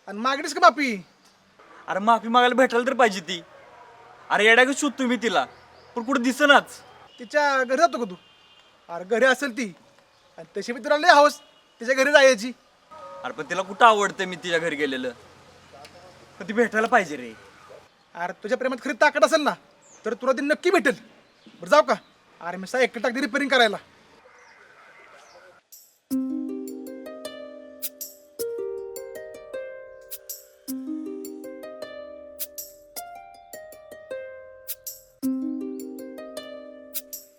आणि मागणीस का माफी? अरे माफी मागायला भेटायला तर पाहिजे ती. अरे येड्या शोधतो मी तिला, पण कुठे दिसेनाच. तिच्या घरी जातो का तू? अरे घरी असेल ती. आणि तशी मी तुला लय हवस तिच्या घरी जायची. अरे पण तिला कुठं आवडतं मी तिच्या घरी गेलेलं. पण ती भेटायला पाहिजे रे. अरे तुझ्या प्रेमात खरी ताकद असेल ना तर तुला ती नक्की भेटेल. बरं जाऊ का? अरे मी सायकल टाकली रिपेअरिंग करायला.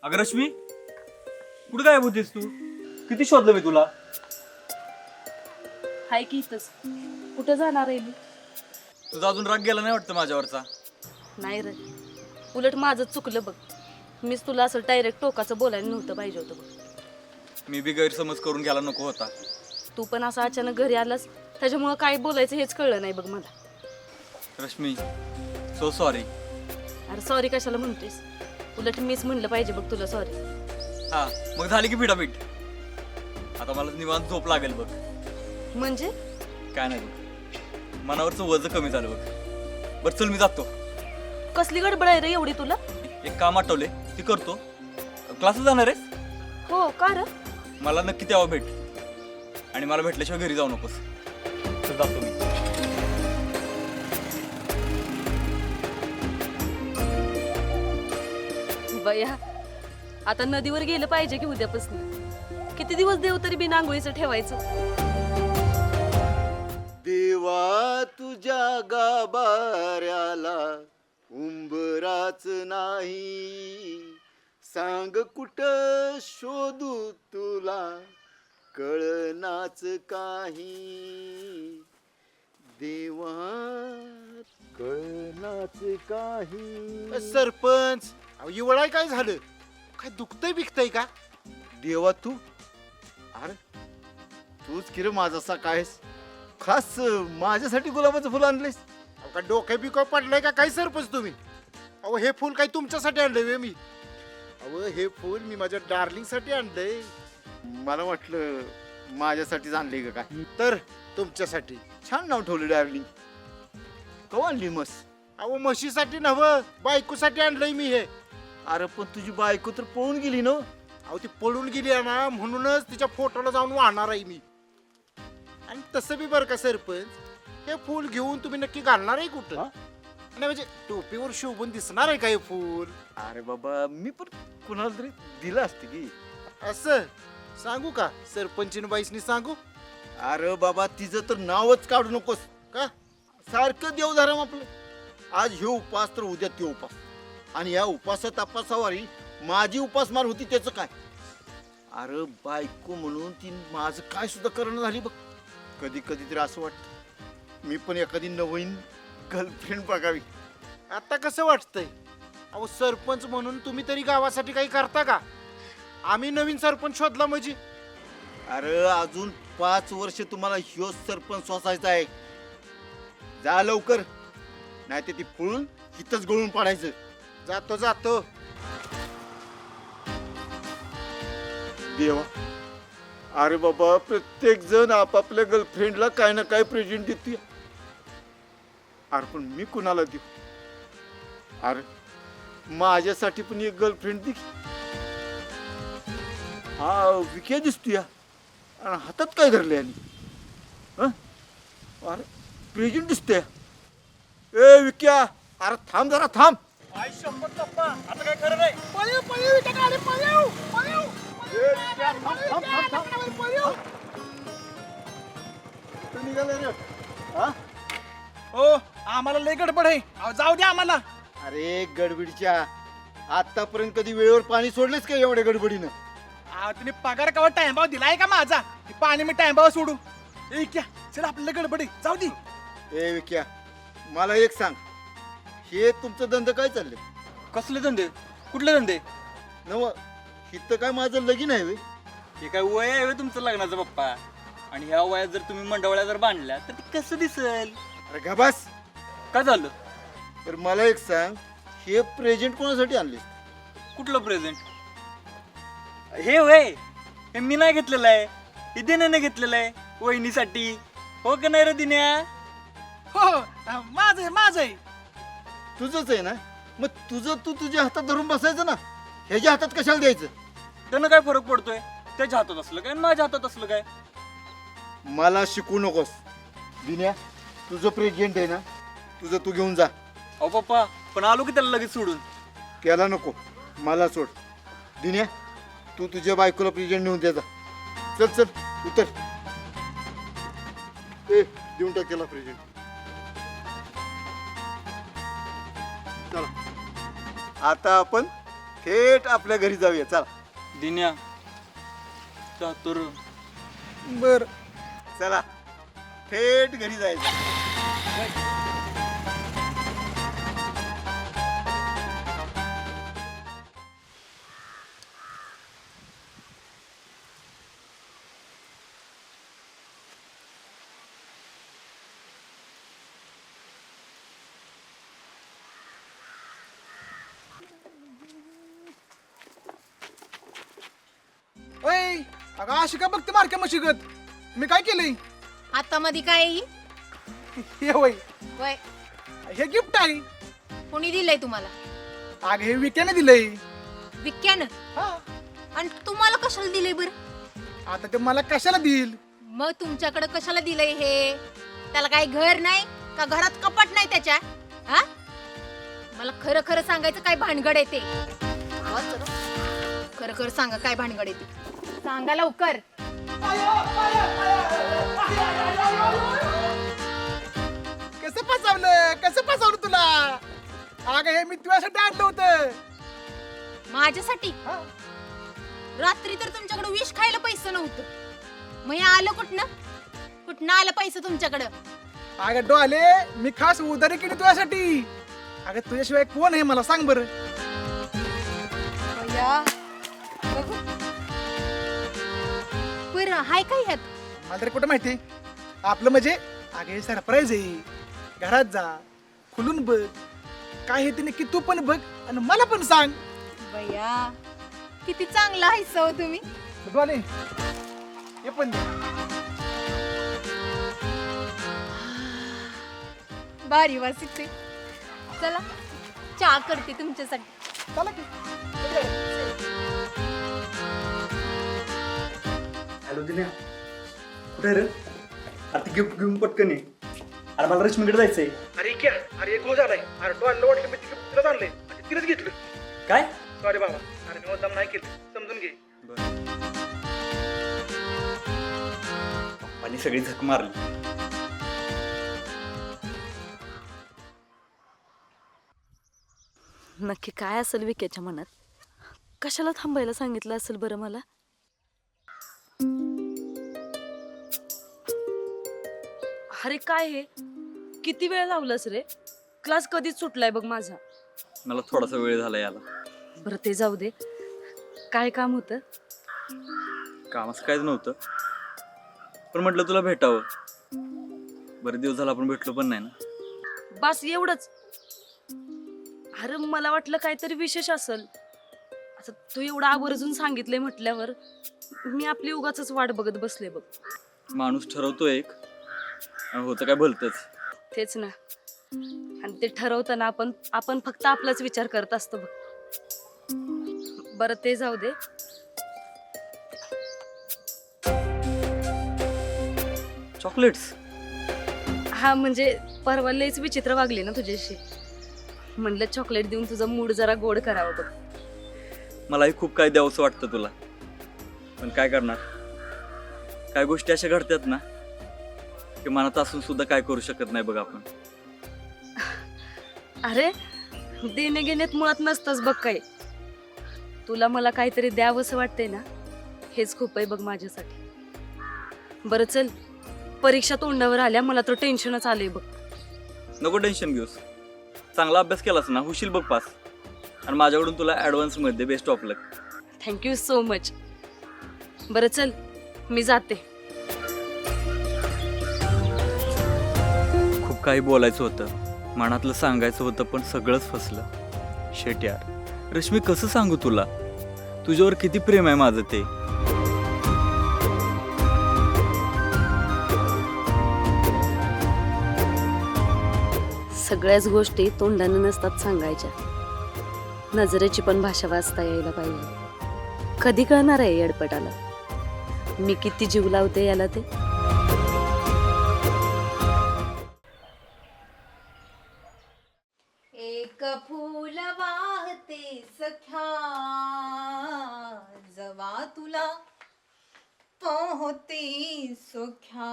अगं रश्मी कुठं गायब होतीस तू? किती शोधलं मी तुला. हाय की इथंच. कुठं जाणार आहे मी? तुझा अजून राग गेला नाही वाटतं माझ्यावरचा. नाही रे, उलट माझं चुकलं बघ. मीच तुला असं डायरेक्ट टोकाचं बोलायला नव्हतं पाहिजे होतं बघ. मी बी गैरसमज करून घ्यायला नको होता. तू पण असं अचानक घरी आलास, त्याच्यामुळं काय बोलायचं हेच कळलं नाही बघ मला. Rashmi so sorry. अरे सॉरी कशाला म्हणतोयस? उलट मीच म्हणलं पाहिजे बघ तुला सॉरी. हा मग झाली की पिठापीठ. आता मला निवांत झोप लागेल बघ. म्हणजे काय नाही बघ, मनावरचं वजन कमी झालं बघ. बरं चल मी जातो. कसली गडबड आहे रे एवढी तुला? एक काम आठवले ती करतो. क्लासला जाणार आहेस? हो का रे? मला नक्की तेव्हा भेट. आणि मला भेटल्याशिवाय घरी जाऊ नकोस. चल जातो मी. बया आता नदीवर गेलं पाहिजे की उद्यापासून. किती दिवस देव तरी बिना आंघोळीचं ठेवायचं? देवा तुझ्या गाभाऱ्याला उंबराच नाही. सांग कुठं शोधू तुला कळनाच काही. देवा कळनाच काही. सरपंच इवळाय काय झालं? काय दुखतंय बिकतंय का? देवा तू अरे तूच किर माझा सखा आहेस. खास माझ्यासाठी गुलाबाचं फुल आणलेस. का डोक्या बिको पडलंय का काय सरपंच तुम्ही? अहो हे फुल काही तुमच्यासाठी आणलंय मी. अहो हे फुल मी माझ्या डार्लिंग साठी आणलंय. मला वाटलं माझ्यासाठीच आणलंय का काय. तर तुमच्यासाठी. छान नाव ठेवलं डार्लिंग. कवा आणली मस? अहो म्हशीसाठी नव्ह बायकोसाठी आणलंय मी हे. अरे पण तुझी बायको तर पळून गेली ना. अहो ती पळून गेली आहे ना म्हणूनच तिच्या फोटोला जाऊन वाहणार आहे मी. आणि तसं बी बरं का सरपंच हे फुल घेऊन तुम्ही नक्की घालणार आहे कुठं? नाही म्हणजे टोपीवर शोभून दिसणार आहे काय फुल? अरे बाबा मी पण कुणाला तरी दिलं असते की. असं सांगू का सरपंचीन बाईसनी सांगू? अरे बाबा तिचं तर नावच काढू नकोस. का? सारखं देवधर्म आपलं. आज हे उपास तर उद्या ते उपास. आणि या उपासा तपासावारी माझी उपासमार होती त्याचं काय? अरे बायको म्हणून ती माझं काय सुद्धा करणं झाली बघ. कधी कधी तरी असं वाटतं मी पण एखादी नवीन गर्लफ्रेंड बघावी. आता कसं वाटतंय? अहो सरपंच म्हणून तुम्ही तरी गावासाठी काही करता का? आम्ही नवीन सरपंच शोधला म्हणजे. अरे अजून 5 वर्ष तुम्हाला ह्यो सरपंच सोसायचा आहे. जा लवकर, नाही ते ती फुलून हिथंच गळून पाडायचं. जातो जातो. देवा, अरे बाबा प्रत्येक जण आपापल्या गर्लफ्रेंडला काय ना काय प्रेझेंट देते. अरे पण मी कुणाला देऊ? अरे माझ्यासाठी पण एक गर्लफ्रेंड दे. हा विक्या दिसतोय आणि हातात काय धरले आणि अरे प्रेझेंट दिसतोय. ए विक्या, अरे थांब जरा थांब. आई शपथ पप्पा, आता काय खरं नाही. कुठं निघाला रे? हा? हो आम्हाला लय गडबड आहे. अहो, जाऊ द्या आम्हाला. अरे गडबडीच्या आतापर्यंत कधी वेळेवर पाणी सोडलेस का एवढ्या गडबडीनं? अहो, तुम्ही पगार कवा टाइमभाव दिलाय का माझा? ते पाणी मी टाइमभाव सोडू. ए क्या चल आपल्याला गडबड आहे, जाऊ दे. ए विक्या, मला एक सांग, हे तुमचं धंदे काय चालले? कसले धंदे? कुठले धंदे? नव इथं काय माझं लगीन आहे व्हय? हे काय वय आहे होय तुमचं लग्नाचं पप्पा? आणि ह्या वयात जर तुम्ही मंडवळ्या जर बांधल्या तर ते कसं दिसेल? अरे गबास. काय झालं? तर मला एक सांग, हे प्रेझेंट कोणासाठी आणले? कुठलं प्रेझेंट? हे वय हे मी नाही घेतलेलं आहे, हे दिन्याने घेतलेलं आहे वहिनीसाठी. हो का नाही रे दिन्या? हो माझं आहे, माझं आहे. तुझंच आहे ना? मग तुझं तू तुझ्या हातात धरून बसायचं ना, ह्याच्या हातात कशाला द्यायचं? त्यानं काय फरक पडतोय? त्याच्या हातात असलं काय आणि माझ्या हातात असलं काय? मला शिकू नकोस. दिन्या, तुझं प्रेझेंट आहे ना, तुझं तू घेऊन जा. अहो पप्पा, पण आलो की त्याला लगेच सोडून. त्याला नको, मला सोड. दिन्या, तू तुझ्या बायकोला प्रेझेंट नेऊन द्यायचा. चल चल उतर. ए देऊन टाक त्याला प्रेझेंट. चला आता आपण थेट आपल्या घरी जाऊया. चला दिन्या चातुर. बर चला थेट घरी जायचं. ओय अगं अशी का बघते मारक्या मशिगत? मी काय केलंय? आता मध्ये काय आहे? हे वय वय हे गिफ्ट आहे. कोणी दिलंय तुम्हाला? अगं हे विक्याने दिलंय. विक्यानं? हा. आणि तुम्हाला कशाला दिलंय बरं? आता ते मला कशाला देईल? मग तुमच्याकडे कशाला दिलंय हे? त्याला काही घर नाही का? घरात कपाट नाही त्याच्या? हा? मला खरं खरं सांगायचं काय भानगड आहे ते? आवाज जरा. खरं खरं सांगा काय भानगड आहे ते? सांगा लवकर. कसं फसवलं तुला? अगं हे मी तुझ्यासाठी आणलं होतं. माझ्यासाठी? रात्री तर तुमच्याकडे विष खायला पैसे नव्हतं. मग हे आलं कुठनं आलं पैसे तुमच्याकडं? अगं डोले, मी खास उधारी केली तुझ्यासाठी. अगं तुझ्याशिवाय कोण आहे मला सांग बरं? बरं हाय काय ह्यात? मला तरी कुठं माहिती. आपलं म्हणजे अगं हे सरप्राईज आहे. घरात जा, खुलून बघ काय हे ते, की तू पण बघ आणि मला पण सांग. बया किती चांगला आहे सो तुम्ही. डोले हे पण दे. भारी वासिते. चला चहा करते तुमच्यासाठी. चला की. हॅलो दिन्या, कुठे रे? आता गिफ्ट घेऊन पटकन ये. अरे मला रश्मीकडे जायचंय. अरे क्या अरे एक झालाय. अरे तो आणलं वाटलं मी तिलाच आणलंय तिलाच घेतलं. काय? सॉरी बाबा अरे मी मुद्दाम नाही केलं समजून घे. पप्पानी सगळी झक मारली. नक्की काय असेल विक्याच्या मनात? कशाला थांबायला सांगितलं असेल बरं मला? अरे काय हे, किती वेळ लावलास रे? क्लास कधीच सुटलाय बघ माझा. मला थोडासा वेळ झाला याला. बरं ते जाऊ दे, काय काम होतं? काम असं काहीच नव्हतं, पण म्हटलं तुला भेटावं. बरेच दिवस झाला आपण भेटलो पण नाही ना. बस एवढंच? अरे मला वाटलं काहीतरी विशेष असेल. आता तू एवढं आवर्जून सांगितलंय म्हटल्यावर मी आपली उगाच वाट बघत बसले बघ. माणूस ठरवतो एक आणि होतं काय भलतंच. तेच ना, आणि ते ठरवताना आपण फक्त आपलाच विचार करत असतो बघ. बरं ते जाऊ दे. चॉकलेट्स? हा म्हणजे परवा लयच विचित्र वागली ना तुझ्याशी, म्हणलं चॉकलेट देऊन तुझा मूड जरा गोड करावं बघ. मलाही खूप काय द्यावंसं वाटतं तुला, पण काय करणार. काय गोष्टी अशा घडतात ना की मनात असून सुद्धा काय करू शकत नाही बघ आपण. अरे देणे घेण्यात मुळात नसतंच बघ काही. तुला मला काहीतरी द्यावंसं वाटतंय ना, हेच खूप आहे बघ माझ्यासाठी. बरं चल, परीक्षा तोंडावर आल्या, मला तर टेन्शनच आलंय बघ. नको टेन्शन घेऊस, चांगला अभ्यास केलास ना होशील बघ पास. आणि माझ्याकडून तुला ॲडव्हान्समध्ये best of luck. Thank you so much. बरं चल मी जाते. खूप काही बोलायचं होतं, मनातलं सांगायचं होतं, पण सगळंच फसलं. शेट यार, रश्मी कसं सांगू तुला तुझ्यावर किती प्रेम आहे माझं ते. सगळ्याच गोष्टी तोंडाने नसतात सांगायच्या, नजरेची पण भाषा वाचता यायला पाहिजे. कधी कळणार आहे येडपटाला मी किती जीव लावते याला ते. एक फूल वाहते सख्या जवा तुला पोहते सख्या,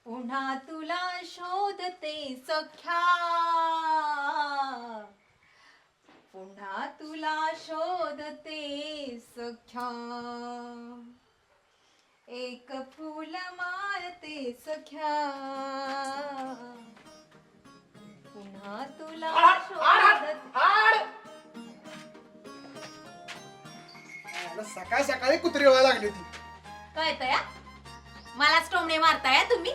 पुन्हा तुला शोधते सख्या, पुन्हा तुला शोधते सख्या. एक फूल मारते सख्या, पुन्हा तुला शोधते. सकाळी सकाळी कुत्री व्हायला लागली ती. काय तया मलाच टोमणे मारताय तुम्ही?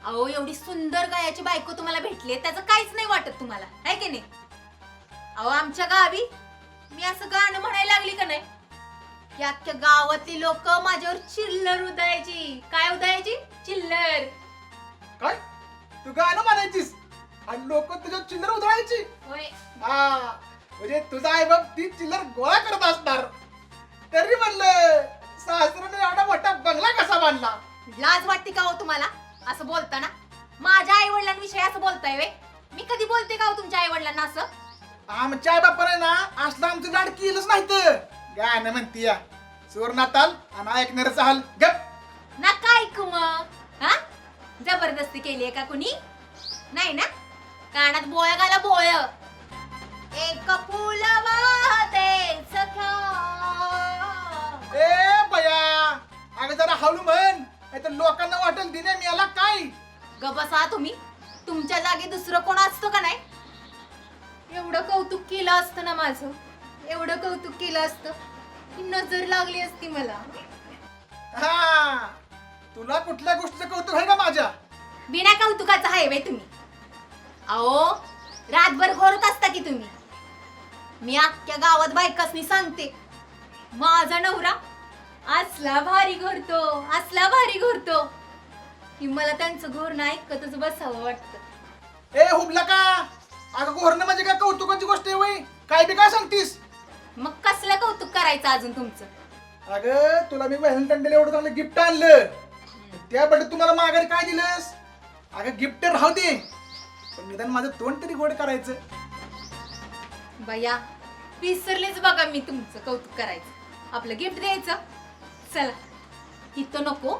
अहो एवढी सुंदर गायाची बायको तुम्हाला भेटली, त्याचं काहीच नाही वाटत तुम्हाला, आहे की नाही? अहो आमच्या गावी मी असं गाणं म्हणायला लागली का नाही की अख्ख्या गावातली लोक माझ्यावर चिल्लर उधळायची. काय उधळायची? चिल्लर. काय तू गाणं म्हणायचीस आणि लोक तुझ्या चिल्लर उधळायची? होय. हा म्हणजे तुझा आई बाप ती चिल्लर गोळा करत असणार. तरी म्हणलं सासऱ्याने एवढा मोठा बंगला कसा बांधला? लाज वाटते का हो तुम्हाला असं बोलताना? माझ्या आई वडिलांविषयी असं बोलताय वे? मी कधी बोलते का हो तुमच्या आई वडिलांना असं? आमच्या आई बापाने ना असलं आमचं लाड केलंच नाही तर. गाणं म्हणती या चोर नाताल आणि ऐकणारचा हाल. गप नका ऐकू मग. हा जबरदस्ती केली आहे का कुणी? नाही ना? कानात बोळ घाला बोळ. एक फूल वाहते सख्या. ए बया अगं जरा हळू म्हण, नाही तर लोकांना वाटेल दिने मी याला काय. ग बसा तुम्ही. तुमच्या जागी दुसरं कोण असतं का नाही? एवढं कौतुक केलं असतं ना माझं, एवढं कौतुक केलं असतं की नजर लागली असती मला. हा तुला कुठल्या गोष्टीचं कौतुक आहे का माझ्या? बिना कौतुकाचं आहे वे तुम्ही. अहो रातभर घोरत असता की तुम्ही. मी अख्ख्या गावात बायकासनी सांगते माझा नवरा असला भारी घोरतो, असला भारी घोरतो की मला त्यांचं घोरणं ऐकतच बसावं वाटतं. ए हुबला का अगं घोरणं म्हणजे काय कौतुकाची गोष्ट आहे वय? काय बी काय सांगतीस? मग कसलं कौतुक करायचं अजून तुमचं? अगं तुला मी व्हॅलेंटाईन डेला एवढं चांगलं गिफ्ट आणलं, त्याबद्दल तुम्हाला माघारी काय दिलंस? अगं गिफ्ट राहू दे, पण निदान माझं तोंड तरी गोड करायचं. बया विसरलेच बघा मी तुमचं कौतुक करायचं, आपलं गिफ्ट द्यायचं. चला इथं नको,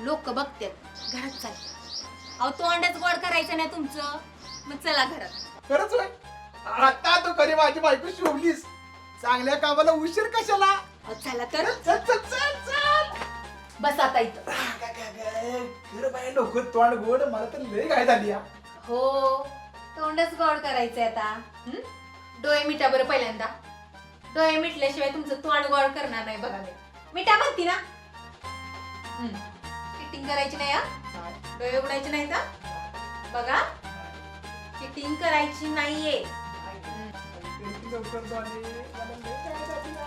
लोक बघतात, घरात चला. अहो तोंडच गोड करायचं नाही तुमचं, मग चला घरात. खरंच होय. आता तू कधी माझी बायको शोभलीस, चांगल्या कामाला उशीर कशाला. अहो चला तर, चल चल चल चल. बस आता इथं. खरं बाई लवकर तोंड गोड, मला तर लय घाई झाली या. हो तोंडच गोड करायचंय आता. डोळे मिठा बरं पहिल्यांदा. डोळे मिटल्याशिवाय तुमचं तोंड गोड करणार नाही बघा मी. मिठा म्हणती ना. चिटिंग करायची नाही हा. डोळे उघडायचे नाही का बघा. चिटिंग करायची नाहीये. लवकर झाली, मला लय घाई झाली या.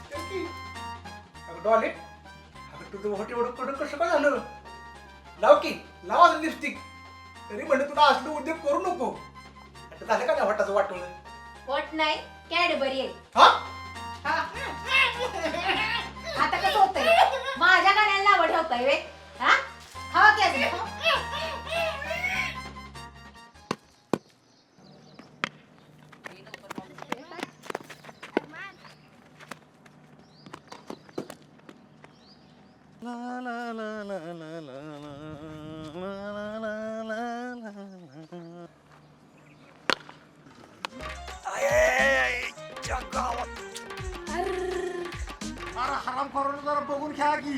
चल की. अगं डॉली, अगं तुझं होट एवढं कडक कसं काय झालं? लाव की, लाव असं लिपस्टिक. तरी म्हणलं तुला असलं उद्योग करू नको. आता झालं का नाही वाटाचं वाटवलं? वॉट नाही, कॅडबरी आहे. हा? आता कसं होतंय, माझ्या गाण्याला नावं ठेवताय वे. हा खावा की अजून. अरे हराम करून जरा बघून खेळा की.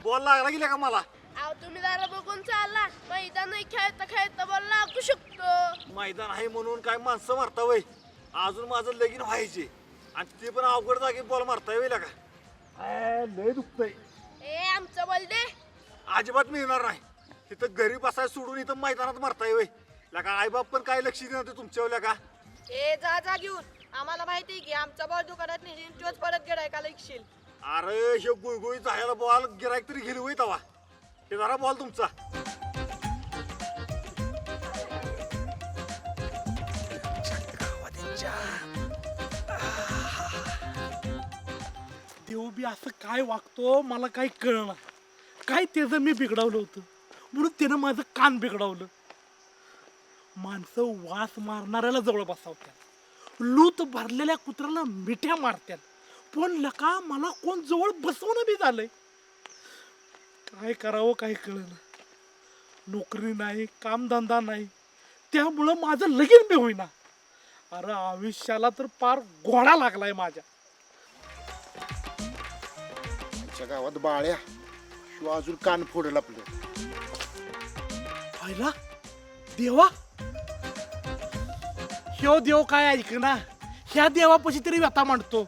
बॉल लागला गेला का मला? अहो तुम्ही जरा बघून चालला, मैदान नाही खेळता खेळता बॉल लागू शकतो. मैदान आहे म्हणून काय माणसं मारता वय? अजून माझं लगीन व्हायचे आणि ते पण अवघड जागी बॉल मारता येईल का? लय दुखतंय. ए आमचा बॉल दे. अजिबात मिळणार नाही. तिथं घरी बसायला सोडून इथं मैदानात मारता येईल का? आईबाप पण काय लक्ष देणार तुमच्या का? ए जा जा घेऊन, आम्हाला माहिती की आमचा बॉल दुकानात नेली तोच परत गिरायकाला ऐकशील. अरे हे गुळगुळी झालेला बॉल गिरायक तरी गेली होई तवा. हे जरा बॉल तुमचा. देव बी असं काय वागतो मला काही कळणार. काय त्याचं मी बिघडवलं होतं म्हणून त्यानं माझं कान बिघडवलं. माणसं वास मारणाऱ्याला जवळ बसावत्यात, लूत भरलेल्या कुत्र्याला मिठ्या मारत्यात, पण लका मला कोण जवळ बसवणं बी झालंय. काय करावं काही कळलं. नोकरी नाही, कामधंदा नाही, त्यामुळं माझं लगीन बी होईना. अरे आयुष्याला तर पार घोडा लागलाय माझ्या. आमच्या गावात बाळ्या शिव अजून कान फोडेल आपलं. पाहिला देवा, ह्यो देव काय ऐकना. ह्या देवापाशी तरी व्यथा मांडतो.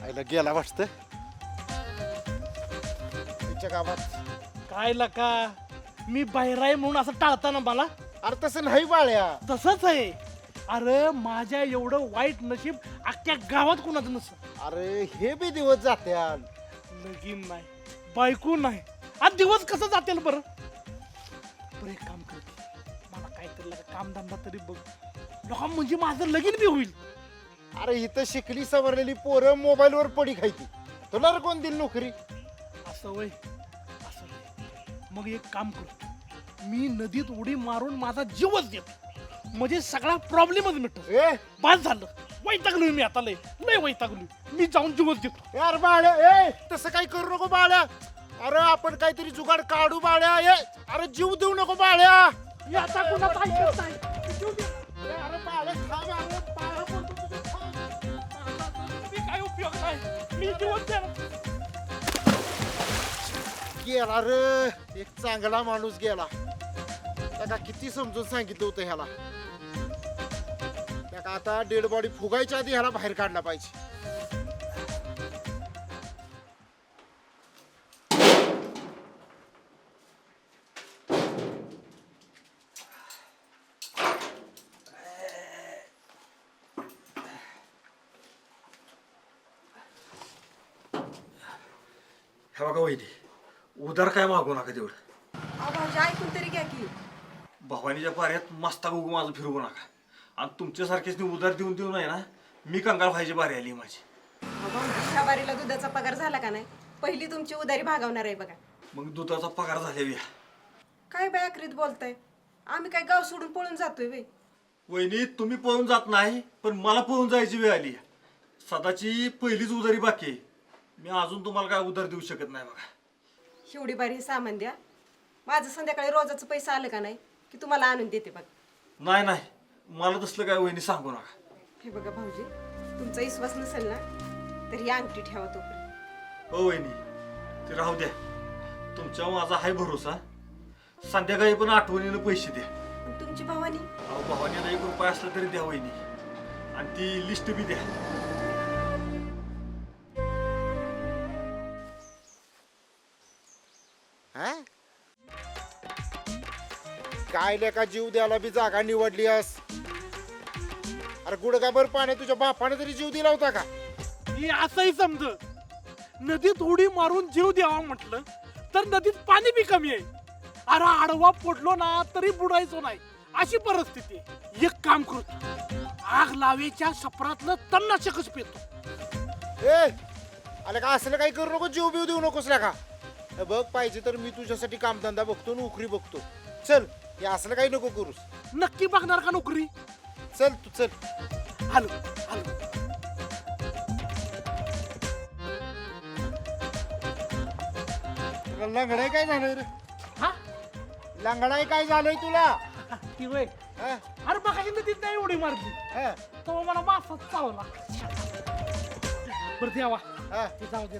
आईला गेला वाटतं तिच्या गावात. काय लका, मी बाहेर आहे म्हणून असं टाळताना मला. अरे तसं नाही बाळ्या. तसंच आहे. अरे माझ्या एवढं वाईट नशीब अख्ख्या गावात कुणाचं नसतं. अरे हे बी दिवस जात्याल. लगीन नाही, बायको नाही, आज दिवस कसं जातील बरं. बरं एक काम करते, मला काहीतरी कामधंदा तरी बघ लोक, म्हणजे माझं लगीन बी होईल. अरे इथं शिकली सवरलेली पोरं मोबाईलवर पडी खायची. तुला रे कोण दिली नोकरी? असं वय, असं वय. मग एक काम करतो, मी नदीत उडी मारून माझा जीवच देतो, म्हणजे सगळा प्रॉब्लेमच मिटतो. ए बाद झालं, वैतागलोय मी आता, लय लय वैतागलोय मी, जाऊन जीवच देतो. यार बाळ्या, ए तसं काही करू नको बाळ्या. अरे आपण काहीतरी जुगाड काढू बाळ्या. ए अरे जीव देऊ नको बाळ्या. मी आता कुणाचं ऐकत नाही. ए, अरे बाळ्या थांब. अरे बाळ्या बोलतो तुझं थांब. मी काय उपयोग नाही, मी जीवच देणार. गेला रे, एक चांगला माणूस गेला. त्याला किती समजून सांगितलं होतं ह्याला. त्याला आता डेड बॉडी फुगायच्या आधी ह्याला बाहेर काढला पाहिजे. हे बघा वहिनी, उधार काय मागू नका तेवढं. भाऊजी ऐकून तरी घ्या की. भवानीच्या पाऱ्यात मस्ता गुगू माझं फिरवू नका. आणि तुमच्यासारखेच उधार देऊन देऊन आहे ना, मी कंगाल व्हायची बारी आली माझी. ह्या बारीला दुधाचा पगार झाला का नाही पहिली तुमची उधारी भागवणार आहे बघा. मग दुधाचा पगार झाल्या काय बाय आखरीत बोलताय? आम्ही काय गाव सोडून पळून जातोय वे? वहिनी तुम्ही पळून जात नाही पण मला पळून जायची वेळ आली. सदाची पहिलीच उधारी बाकी आहे. मी अजून तुम्हाला काय उधार देऊ शकत नाही बघा. एवढी बारी हे सामान द्या. माझं संध्याकाळी रोजाचं पैसा आलं का नाही की तुम्हाला आणून देते बघ. नाही नाही मला तसलं काय वहिनी सांगू नका. हे बघा भाऊजी, तुमचा विश्वास नसेल ना तर ही अंगठी ठेवा तोपर्यंत. हो वहिनी ते राहू द्या. तुमच्यावर माझा हाय भरोसा. संध्याकाळी पण आठवणीनं पैसे द्या. आणि तुमची भावानी अहो भावानीला 1 रुपया असला तरी द्या वहिनी. आणि ती लिस्ट बी द्या. हा? काय लेका जीव द्यायला बी जागा निवडली अस. अरे गुडगाभर पाणी तुझ्या बापाने तरी जीव दिला होता का? ही असंही समज नदीत उडी मारून जीव द्यावा म्हटलं तर नदीत पाणी बी कमी आहे. अरे आडवा पडलो ना तरी बुडायचो नाही अशी परिस्थिती आहे. एक काम करतो, आग लावेच्या सपरातलं तणनाशकच पितो. ए आले का असलं काही करू नको, जीव बिव देऊ नकोस का. बघ पाहिजे तर मी तुझ्यासाठी कामधंदा बघतो, नोकरी बघतो. चल हे असलं काही नको करूस. नक्की बघणार का नोकरी? चल तू चल. Hello hello. लंगडाय काय झालंय रे? हा लंगडाय काय झालंय तुला? ती वय हा? अरे बघा नदीत नाही उडी मारली हा? तो मला मासात चावला. बरं द्यावा हा? ते जाऊ दे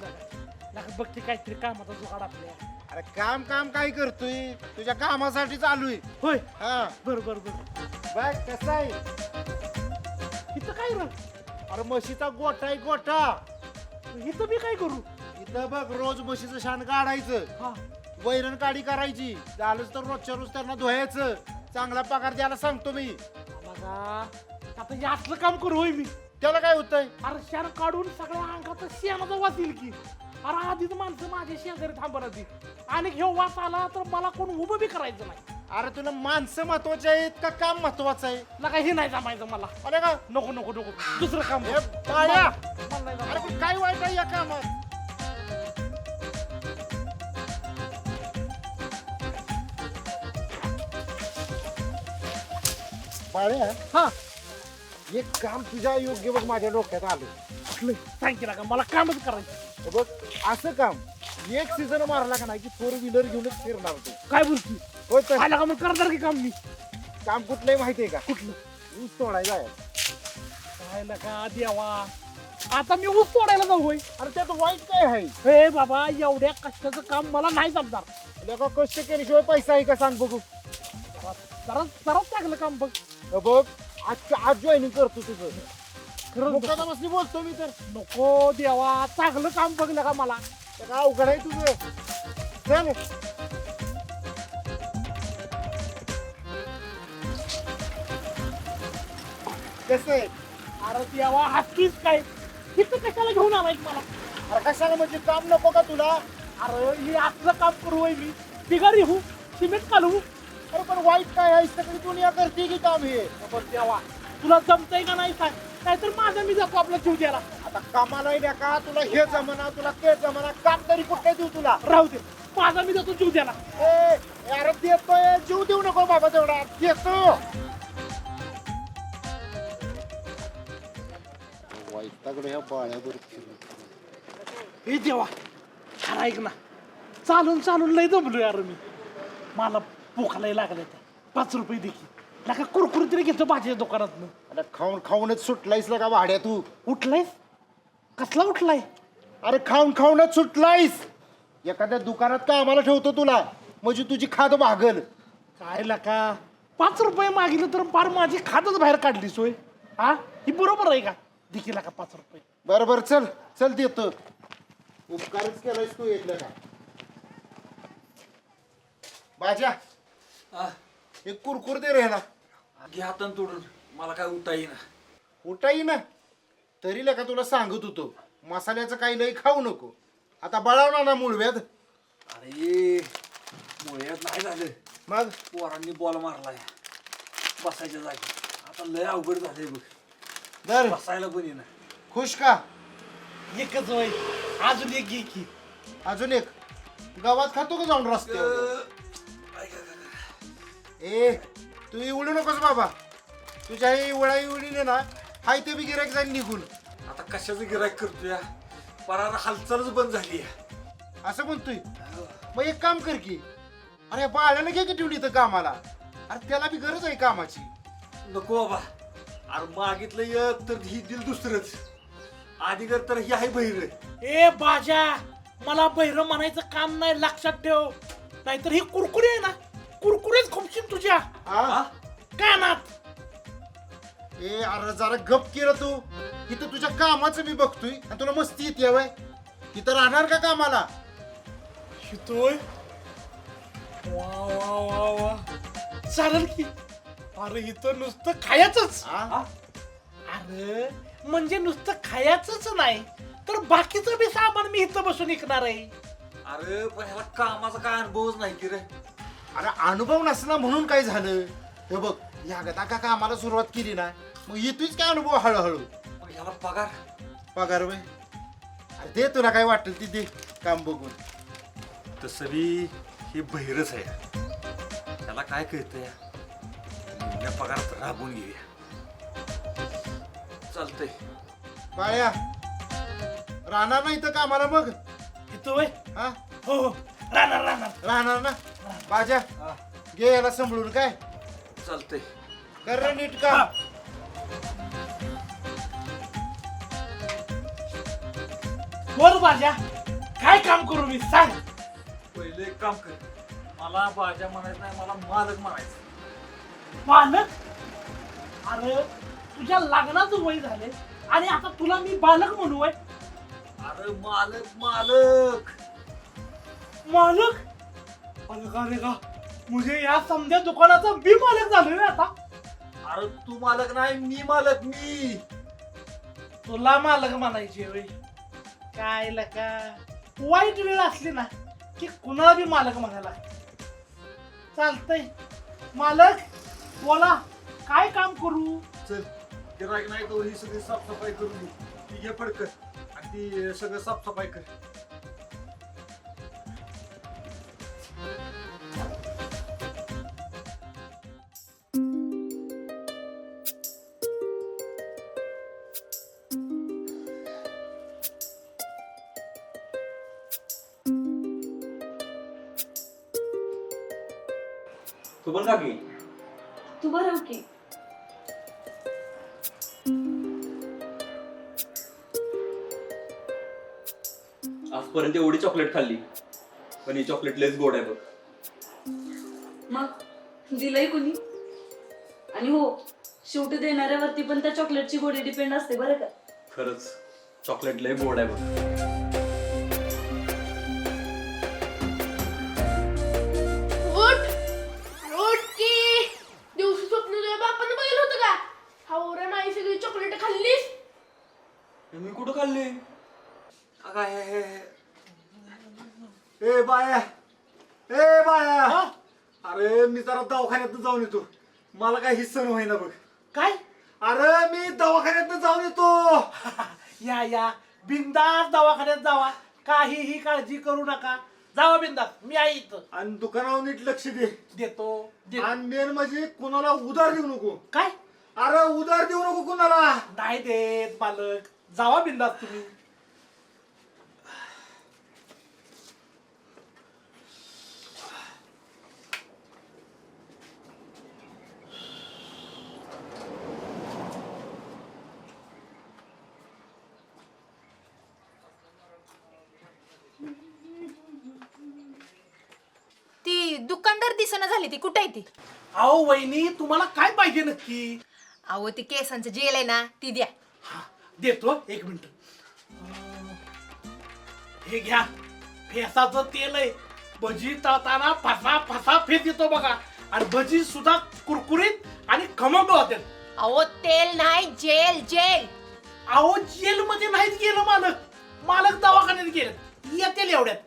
नका बघते काहीतरी कामाचा जुगाड आपल्या. अरे काम काम काय करतोय? तुझ्या कामासाठी चालू आहे. होय हा बरं बरं बरं. बघ कसं आहे. इथं काय र? अरे म्हशीचा गोठा आहे गोठा. इथं मी काय करू? इथं बघ रोज म्हशीचं शान काढायचं, हा वैरण काढी करायची, झालंच तर रोजच्या रोज त्यांना धुवायचं. चांगला पगार द्यायला सांगतो मी. बघा आता हे असलं काम करू होय मी? त्याला काय होतंय? अरे शान काढून सगळ्या अंगात शेणाचा वास येईल की. अरे आधीच माणसं माझ्या शेजारी थांबणार ती आणि घेऊ वास आला तर मला कोण उभं बी करायचं नाही. अरे तुला माणसं महत्वाचे आहेत का काम महत्वाचं आहे? नका हे नाही जमायचं मला. अरे का नको नको नको दुसरं काम हे बघ. बाया, मला नाही जमायचं. अरे पण काय वाईट आहे या कामात? बाळ्या हा एक काम तुझ्या योग्य बघ माझ्या डोक्यात आलं. सांगितलं नका मला कामच करायचं. हे बघ असं काम एक सीझन मारला का नाही की 4 व्हीलर घेऊनच फिरणार तू. काय बोलती? होय तर आला का मग करणार की काम मी? काम कुठलंही माहितीये का? कुठलं? ऊस तोडायला आहे. काय नका देवा आता मी ऊस तोडायला जाऊ होय? अरे त्यात वाईट काय आहे? हे बाबा एवढ्या कष्टाचं काम मला नाही जमणार. तुला का कष्ट केल्याशिवाय पैसा आहे का सांग बघू. जरा जरा चांगलं काम बघ. हे बघ आज जॉईनिंग करतो तुझं. खरंच मुकादमासनी बोलतो मी तर. नको देवा चांगलं काम बघलं का मला. ते काय अवघड आहे तुझं. चल कसं आहे? अरे देवा हत्तीच काय इथं कशाला घेऊन आलाय मला? अरे कशाला म्हणजे काम नको का तुला? अरे हे असलं काम करू होय मी? बिगारी हो सिमेंट काढू. अरे पण वाईट काय आहे? सगळी दुनिया करते की काम हे. बरं देवा तुला जमतंय का नाही सांग नाहीतर माझा मी जातो आपला जीव द्यायला. आता कामाला येण्या का तुला हे जमाना तुला ते जमाना काम तरी कुठे देऊ तुला? राहू दे माझा मी जातो जीव द्यायला. ए अरे देतोय जीव देऊ नको बाबा तेवढा देतो. वाईटाकडे ह्या बाळ्यावर हे देवा अरे ऐक ना चालून चालून लय दमलो यार मी. मला भूकालाही लागले त्या 5 रुपये देखील नका कुरकुरी तरी घेतो भाजीच्या दुकानात. अरे खाऊन खाऊनच सुटलायस का भाड्या तू? उठलायस? कसला उठलाय? अरे खाऊन खाऊनच सुटलायस. एखाद्या दुकानात का आम्हाला ठेवतो तुला म्हणजे तुझी खाद भागल. काय लका 5 रुपये मागितलं तर फार माझी खातच बाहेर काढली सोय. हा ही बरोबर आहे का? देखील का 5 रुपये. बरोबर चल चल देतो. उपकारच केलायस तू एकलं का? बाजा एक कुरकुर दे रे ह्याला. घे हातानं तोडून मला काय उठता येईना. उठाई ना तरी लेका तुला सांगत होतो मसाल्याचं काही लई खाऊ नको. आता बळावला ना मूळव्याध. अरे मुळ्यात नाही झालं. मग पोरांनी बॉल मारलाय बसायच्या जागी. आता लय अवघड झालंय बघ. दर बसायला पण येईना. खुश का? एकच वय अजून एक घे की. अजून एक गावात खातो का जाऊन रस्त्यावर? ए तू इवळू नकोस बाबा. तुझ्या इवळा इवळीने ना हाय ते बी गिरायक जाईल निघून. आता कशाचं गिरायक करतोय परार हालचालच बंद झाली असं म्हणतोय. मग एक काम कर की, अरे बाळाला घे की ठेवली इथं कामाला. अरे त्याला बी गरज आहे कामाची. नको बाबा. अरे मागितलं एक तर ही दिल दुसरंच. आधीगर तर ही आहे बहिर. ए बाजा, मला बहिरं म्हणायचं काम नाही, लक्षात ठेव. नाहीतर ही कुरकुरी आहे ना, कुरकुरीच खुपशील तुझ्या हा? कानात. ए अरे जरा गप केलं तू. इथं तुझ्या कामाचं मी बघतोय आणि तुला मस्ती येते वय. इथं राहणार का कामाला? शितोय वा वा वा वा, चालेल की. अरे इथं नुसतं खायचंच. हा? अरे म्हणजे नुसतं खायचंच नाही तर बाकीचं बी सामान मी इथं बसून विकणार आहे. अरे पण ह्याला कामाचा काय अनुभवच नाही की रे. अरे अनुभव नसला म्हणून काय झालं? हे बघ या गदा कामाला सुरुवात केली ना मग येतोच काय अनुभव हळूहळू. पण ह्याला पगार पगार वय अरे दे तुला काय वाटेल ती दे काम बघून. तसं बी हे बहिरच आहे. त्याला काय कळतंय या पगारात राबून घेऊया. चालतंय. बाळ्या राहणार ना इथं कामाला मग? इथं वय हा हो हो, राहणार राहणार. राहणार ना. बाजा घे याला सांभाळून काय चालतंय. कर रे नीट काम. बोल बाजा, काय काम करू मी सांग. पहिले एक काम कर. मला बाजा म्हणायचं नाही, मला मालक म्हणायचं. बालक? अरे तुझ्या लग्नाचं वय झाले आणि आता तुला मी बालक म्हणू वय? अरे मालक मालक मालक? अरे का म्हणजे या समध्या दुकानाचा मी मालक झालोय ना आता. अरे तू मालक नाही, मी मालक. मी तुला मालक म्हणायचे वय? काय लका वाईट वेळ असली ना की कुणाला बी मालक म्हणायला. चालतंय मालक, बोला काय काम करू? चल गिरायक नाही तो ही सगळी साफसफाई करून घे. ती घे फडकं आणि ती सगळं साफसफाई कर. तू पण का की तू बरं हो की. आजपर्यंत एवढी चॉकलेट खाल्ली पण ही चॉकलेट लयच गोड आहे बघ. मग दिलंय कुणी? आणि हो, शेवटी देणाऱ्यावरती पण त्या चॉकलेटची गोडी डिपेंड असते बरं का. खरंच चॉकलेट लय गोड आहे बघ. दिवशी स्वप्न तुझ्या बापानं बघितलं होतं का? हा रे माझी सगळी चॉकलेट खाल्लीस. मी कुठं खाल्ली? ए बाया, ए बाया, अरे मी जरा दवाखान्यात जाऊन येतो. मला काय हिस्सा होईना बघ. काय? अरे मी दवाखान्यात जाऊन येतो. या या बिंदास दवाखान्यात जावा, काहीही काळजी करू नका. जावा बिंदास, मी आहे इथं. आणि दुकानावर नीट लक्ष दे. देतो. आणि मेन म्हणजे कुणाला उधार देऊ नको. काय? अरे उधार देऊ नको कुणाला. नाही देत मालक, जावा बिंदास तुम्ही. ती दुकानदार दिसना झाली, ती कुठे आहे ती? अहो वहिनी, तुम्हाला काय पाहिजे नक्की? अहो ती केसांचं जेल आहे ना ती द्या. हा देतो, एक मिनिट. हे घ्या, फेसाचं तेल आहे. भजी तळताना फसा फसा फेस येतो बघा. आणि भजी सुद्धा कुरकुरीत आणि खमंग होतात. अहो तेल नाही, जेल जेल. अहो जेल मध्ये नाहीच गेलं मालक, मालक दवाखान्यात गेले. येतील एवढ्यात.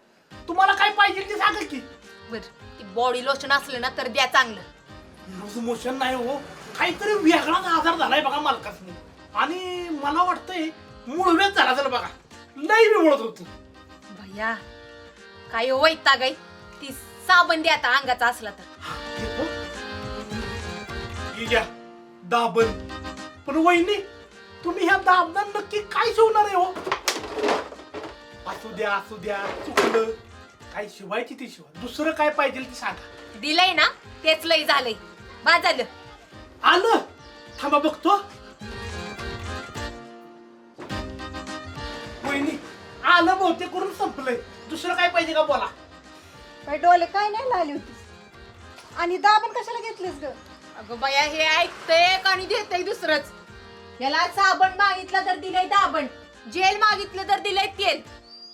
तुम्हाला काय पाहिजे ते सांगा की. बर ती बॉडी लोशन असलं ना तर द्या चांगलं. लूज मोशन नाही हो, काहीतरी वेगळाच आजार झालाय बघा मालकासनी. आणि मला वाटतंय मूळव्याध झाला झालं बघा. लई मिळत होत. भैया काय वैताग आहे ती साबण द्या आता अंगाचा असला तर. ही घ्या दाबण. पण वहिनी तुम्ही ह्या दाबणात नक्की काय शिवणार आहे हो? असू द्या चुकलं काय शिवायची ती शिवा, दुसरं काय पाहिजे ती सांगा. दिलंय ना तेच लय झालंय. बा झालं. आलं. थांबा बघतो. वहिनी आलं बहुतेक करून संपलंय. दुसरं काय पाहिजे का बोला. काय डोले काय नाही लावली होतीस आणि दाबण कशाला घेतलीस ग? अगं बाया हे ऐकतंय आणि देतय दुसरंच. याला साबण मागितलं तर दिलंय दाबण, जेल मागितलं तर दिलंय तेल.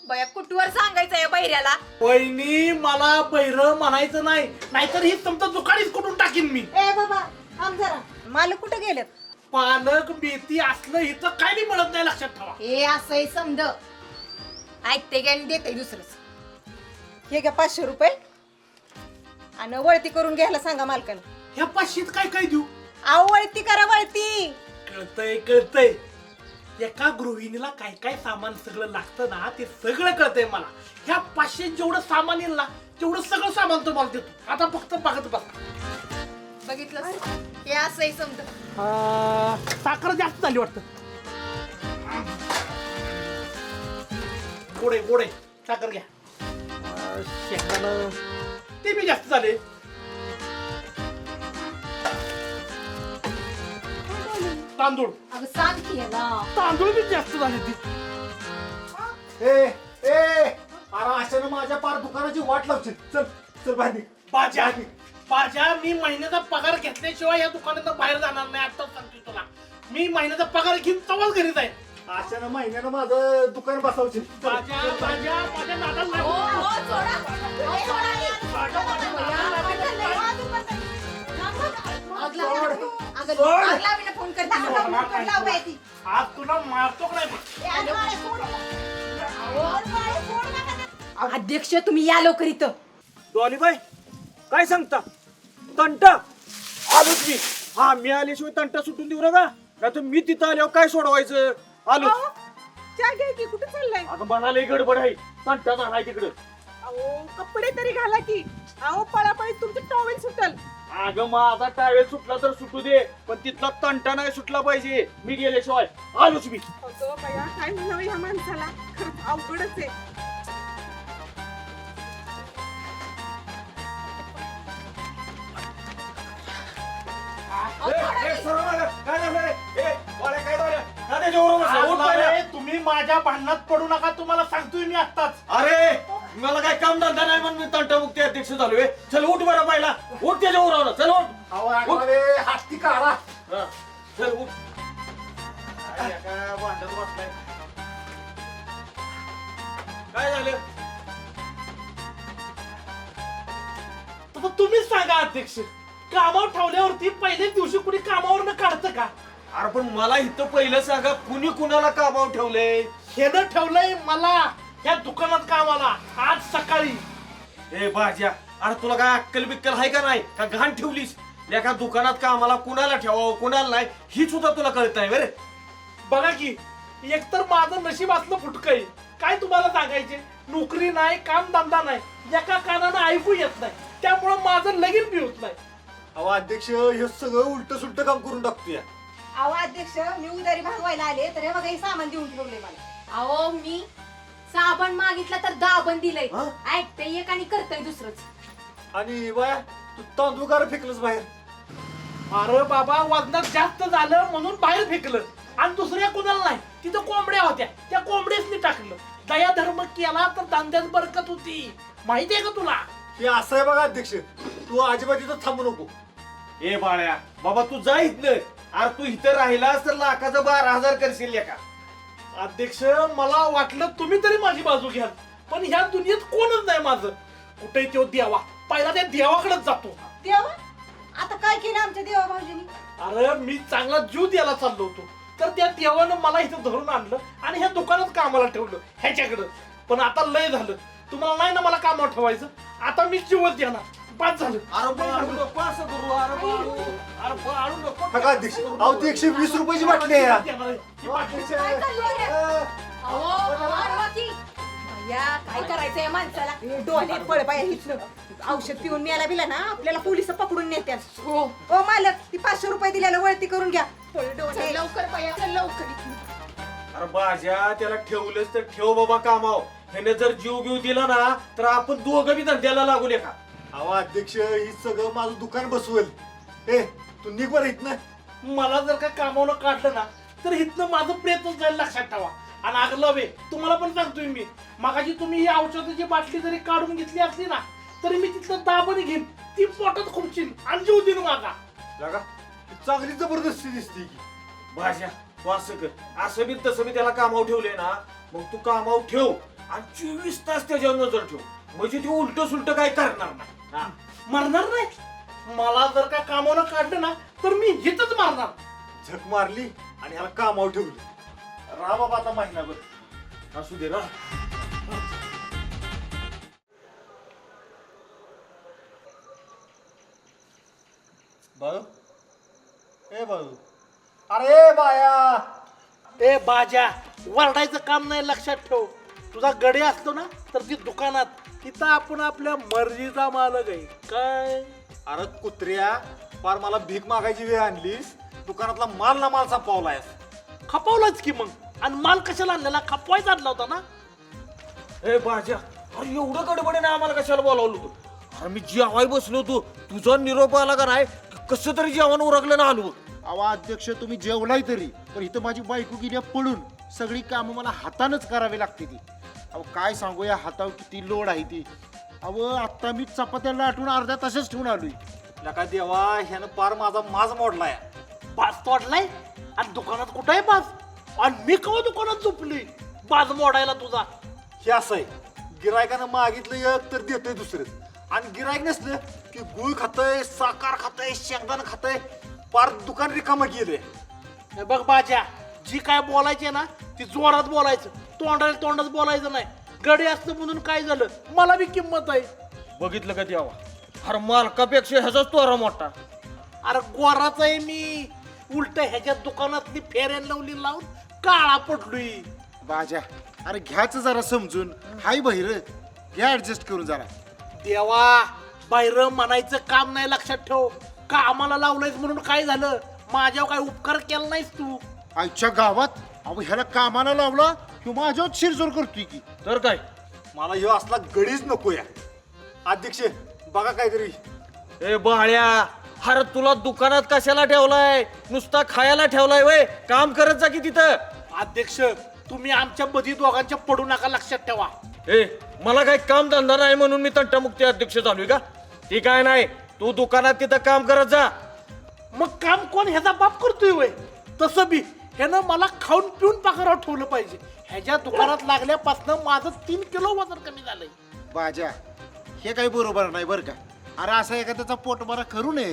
बया कुठवर सांगायचं या बहिऱ्याला. वहिनी मला बहिरं म्हणायचं नाही, नाहीतर ही तुमचं दुकानीच कुठून टाकीन मी. ए बाबा थांब जरा, मालक कुठे गेलेत? पालक मेथी असलं इथं काय नाही मिळत नाही, लक्षात ठेवा. हे असंही समज ऐकते आणि देते दुसरंच. हे घ्या 500 रुपये आणि वळती करून घ्यायला सांगा मालकाला. ह्या 500 काय काय देऊ? आव वळती करा वळती. कळतंय. एका गृहिणीला काय काय सामान सगळं लागतं ना ते सगळं कळतंय मला. ह्या 500 जेवढं सामान येईल ना तेवढं सगळं सामान तुम्हाला देतो. आता फक्त बघत बघा. बघितलं हे असंही समज. साखर जास्त झाली वाटतं. गोडे साखर घ्या. शेंगदाणं ते बी जास्त झाले. तांदूळ अगं सांग की याला. तांदूळ बी जास्त झाले ती. ए अरे अशानं माझ्या पार दुकानाची वाट लावशील. चल चल बाहेर निघ. बाजा मी महिन्याचा पगार घेतल्याशिवाय या दुकानात बाहेर जाणार नाही. आता सांगतो तुला, मी महिन्याचा पगार घेऊन तवाच घरी जाईल. अशानं महिन्यानं माझं दुकान बसवशील. माझ्या नादाला लागू ओ, नको. ओ, सोडा. ओ, सोडा यार. आग लावी. अगं, आग लावीला फोन कर. आज तुला मारतो का नाही? अध्यक्ष तुम्ही या लवकर इथं. डॉलीबाई काय सांगता? तंटा आलोच मी. हा मी आल्याशिवाय तंटा सुटून देऊ नका, नाही तर मी तिथं आल्यावर काय सोडवायचं. आलो. चहा घ्या की, कुठे चाललाय? अगं मला लई गडबड आहे. तंटा झालाय तिकडं. अहो कपडे तरी घाला की. अहो पळापळीत तुमचं टॉवेल सुटल. अगं माझा टावेल सुटला तर सुटू दे, पण तिथला तंटा नाही सुटला पाहिजे मी गेल्याशिवाय. आलोच मी. अगं बया काय म्हणावं ह्या माणसाला, खरंच अवघडच आहे. काय झालं रे? काय झालं? का त्याच्यावर बसला? उठ पहिले. अरे, तुम्ही माझ्या भांडणात पडू नका, तुम्हाला सांगतोय मी आत्ताच. अरे मला काय काम धंदा नाही म्हणून मी तंटामुक्ती अध्यक्ष झालोय. चल उठ बरं पहिला. उठ त्याच्यावर आला. चल उठ. हाती काढा. हा, चल उठ. काय एका भांडत बसलाय. काय झालं? आता तुम्हीच सांगा अध्यक्ष, कामावर ठेवल्यावरती पहिल्याच दिवशी कुणी कामावर न काढतं का? अरे पण मला इथं पहिलं सांगा, कुणी कुणाला कामावर ठेवलंय? हेनं ठेवलंय मला या दुकानात कामाला आज सकाळी. ए बाज्या, अरे तुला काय अक्कल बिक्कल आहे का नाही? का घाण ठेवलीस? एका दुकानात कामाला कुणाला ठेवावं कुणाला नाही ही सुद्धा तुला कळत नाही बरे. बघा की, एकतर माझं नशीब असलं फुटकय. काय तुम्हाला सांगायचे, नोकरी नाही, काम धंदा नाही, एका कानानं ऐकू येत नाही, त्यामुळं माझं लगीन बी होत नाही. अहो अध्यक्ष हे सगळं उलट सुलट काम करून टाकतोय. अहो अध्यक्ष मी उधारी भागवायला आले तर हे बघा हे सामान देऊन ठेवले मला. अहो मी साबण मागितलं तर दाबण दिलंय. हा? ऐकतंय एक आणि करतय दुसरंच. आणि बाया तू तांदूळ कार फेकलंस बाहेर. अरे बाबा वजनात जास्त झालं म्हणून बाहेर फेकलं आणि दुसऱ्या कुणाला नाही. तिथं कोंबड्या होत्या, त्या कोंबड्यासनी टाकलं. दया धर्म केला तर धंद्यात बरकत होती, माहितीये का तुला? हे असं आहे बघा अध्यक्ष, तू अजिबात इथं थांबू नको. ए बाळ्या बाबा तू जा इथनं. अरे तू इथं राहिलास तर लाखाचं 12,000 करशील का? अध्यक्ष मला वाटलं तुम्ही तरी माझी बाजू घ्याल, पण ह्या दुनियेत कोणच नाही माझं. कुठे तो देवा, पहिला त्या देवाकडेच जातो. देवा आता काय केलं आमच्या देवा भाऊजीनी? अरे मी चांगला जीव द्यायला चाललो होतो, तर त्या देवानं मला इथं धरून आणलं आणि ह्या दुकानात कामाला ठेवलं ह्याच्याकडं. पण आता लय झालं, तुम्हाला नाही ना मला कामावर ठेवायचं. आता मी जीवच देणार, बाद झालं. अरे बाळू नको असं करू. अरे बाळू, अरे बाळू नको. बघा अध्यक्ष, अहो ती 120 रुपयाची बाटली आहे या. देणार आहे. ही बाटली. अध्यक्ष, भैया काय करायचंय या माणसाला? डोळे पळ बाया इथलं औषध पिऊन मिळाला बिला ना आपल्याला पोलिस पकडून नेत्यात. हो ओ मालक ती 500 रुपये दिल्याला वळती करून घ्या. पळ डोळे. लवकर भैया चल लवकर इथून. अरे बाजा त्याला ठेवलंच तर ठेव बाबा कामाव. ह्याने जर जीव घेऊ दिला ना तर आपण दोघं बी धंद्याला लागू का. अहो अध्यक्ष ही सगळं माझं दुकान बसवेल. ए तू निघ बरं इथनं. मला जर का कामावलं काढलं ना तर इथनं माझं प्रेतच जाईल, लक्षात ठेवा. आणि अगलं बे तुम्हाला पण सांगतोय मी, मगाशी तुम्ही ही औषधाची बाटली जरी काढून घेतली असली ना तरी मी तिथलं दाबण घेईन, ती पोटात खुपशीन आणि जीव देईन माझा. लगा चांगली जबरदस्ती दिसते की. भाषा तू असं कर, असं बी तसं बी त्याला कामावर ठेवलंय ना, मग तू कामावर ठेव आणि 24 तास त्याच्यावर नजर ठेव, म्हणजे ते उलट सुलट काय करणार नाही. हा. मरणार नाही. मला जर का कामावलं काढलं ना तर मी हिथच मारणार. झक मारली आणि ह्याला कामावर ठेवली. राहा बाबा आता महिनाभर. असू दे ना. भाऊ ए भाऊ अरे बाया. ए बाजा वरडायचं काम नाही, लक्षात ठेव. तुझा गडी असतो ना तर ती दुकानात, तिथं आपण आपल्या मर्जीचा मालक आहे. काय अरे कुत्र्या फार मला भीक मागायची वेळ आणलीस. दुकानातला माल ना माल संपवलाय. खपवलाच की मग. आणि माल कशाला आणलेला? खपवायचा आणला होता ना. ए बाजा अरे एवढं गडबडीने आम्हाला कशाला बोलावलं होतं? अरे मी जेवाय बसलो होतो, तुझा निरोप आला का नाही, कसं तरी जेवण उरकलं ना आलो. अहो अध्यक्ष तुम्ही जेवलाय तरी पण इथं माझी बायको गेल्या पळून. सगळी कामं मला हातानच करावी लागते ती. अहो काय सांगू या हातावर किती लोड आहे ती. अहो आत्ता मी चपात्याला आठवून अर्ध्या तासच ठेवून आलोय. नका देवा ह्यानं पार माझा माज मोडलाय. बाज तोडलाय आणि दुकानात कुठं आहे बाज? आणि मी कवा दुकानात झोपली बाज मोडायला तुझा? हे असं आहे, गिरायकानं मागितलं एक तर देतोय दुसरंच. आणि गिरायक नसलं की गुळ खातंय, साखर खातंय, शेंगदाणा खातंय. पार दुकान रिकामं गेलंय. हे बघ बाजा, जी काय बोलायचे ना ती जोरात बोलायचं, तोंडच बोलायचं नाही. गडी असतं म्हणून काय झालं, मला बी किंमत आहे. बघितलं का देवा, अरे मालकापेक्षा ह्याचाच तोरा मोठा. अरे गोराच आहे मी, उलट ह्याच्या दुकानातली फेऱ्यान लावली लावून काळा पडलोय. बाजा अरे घ्यायचं जरा समजून. हाय बहिर घ्या ऍडजस्ट करून जरा. देवा बाहेर म्हणायचं काम नाही, लक्षात ठेव. कामाला लावलंयस म्हणून काय झालं? माझ्यावर काय उपकार केला नाहीस तू? आईच्या गावात अहो ह्याला कामाला लावला किंवा माझ्यावर शिरजोर करतोय की. तर काय मला ह्यो असला गडीच नको या. अध्यक्ष बघा काहीतरी. ए बाळ्या, अरे तुला दुकानात कशाला ठेवलाय? नुसता खायला ठेवलाय वय? काम करत जा की तिथं. अध्यक्ष तुम्ही आमच्या बधी दोघांच्या पडू नका, लक्षात ठेवा. ए मला काही काम धंदा नाही म्हणून मी तंटामुक्ती अध्यक्ष झालोय का? ती काय नाही, तू दुकानात तिथं काम करत जा. मग काम कोण ह्याचा बाप करतोय वय? तसं बी ह्यानं मला खाऊन पिऊन पगारावर ठेवलं पाहिजे. ह्याच्या दुकानात लागल्यापासून माझं 3 किलो वजन कमी झालंय. बाजा हे काही बरोबर नाही बरं का. अरे असा एखाद्याचा पोट बरा करू नये.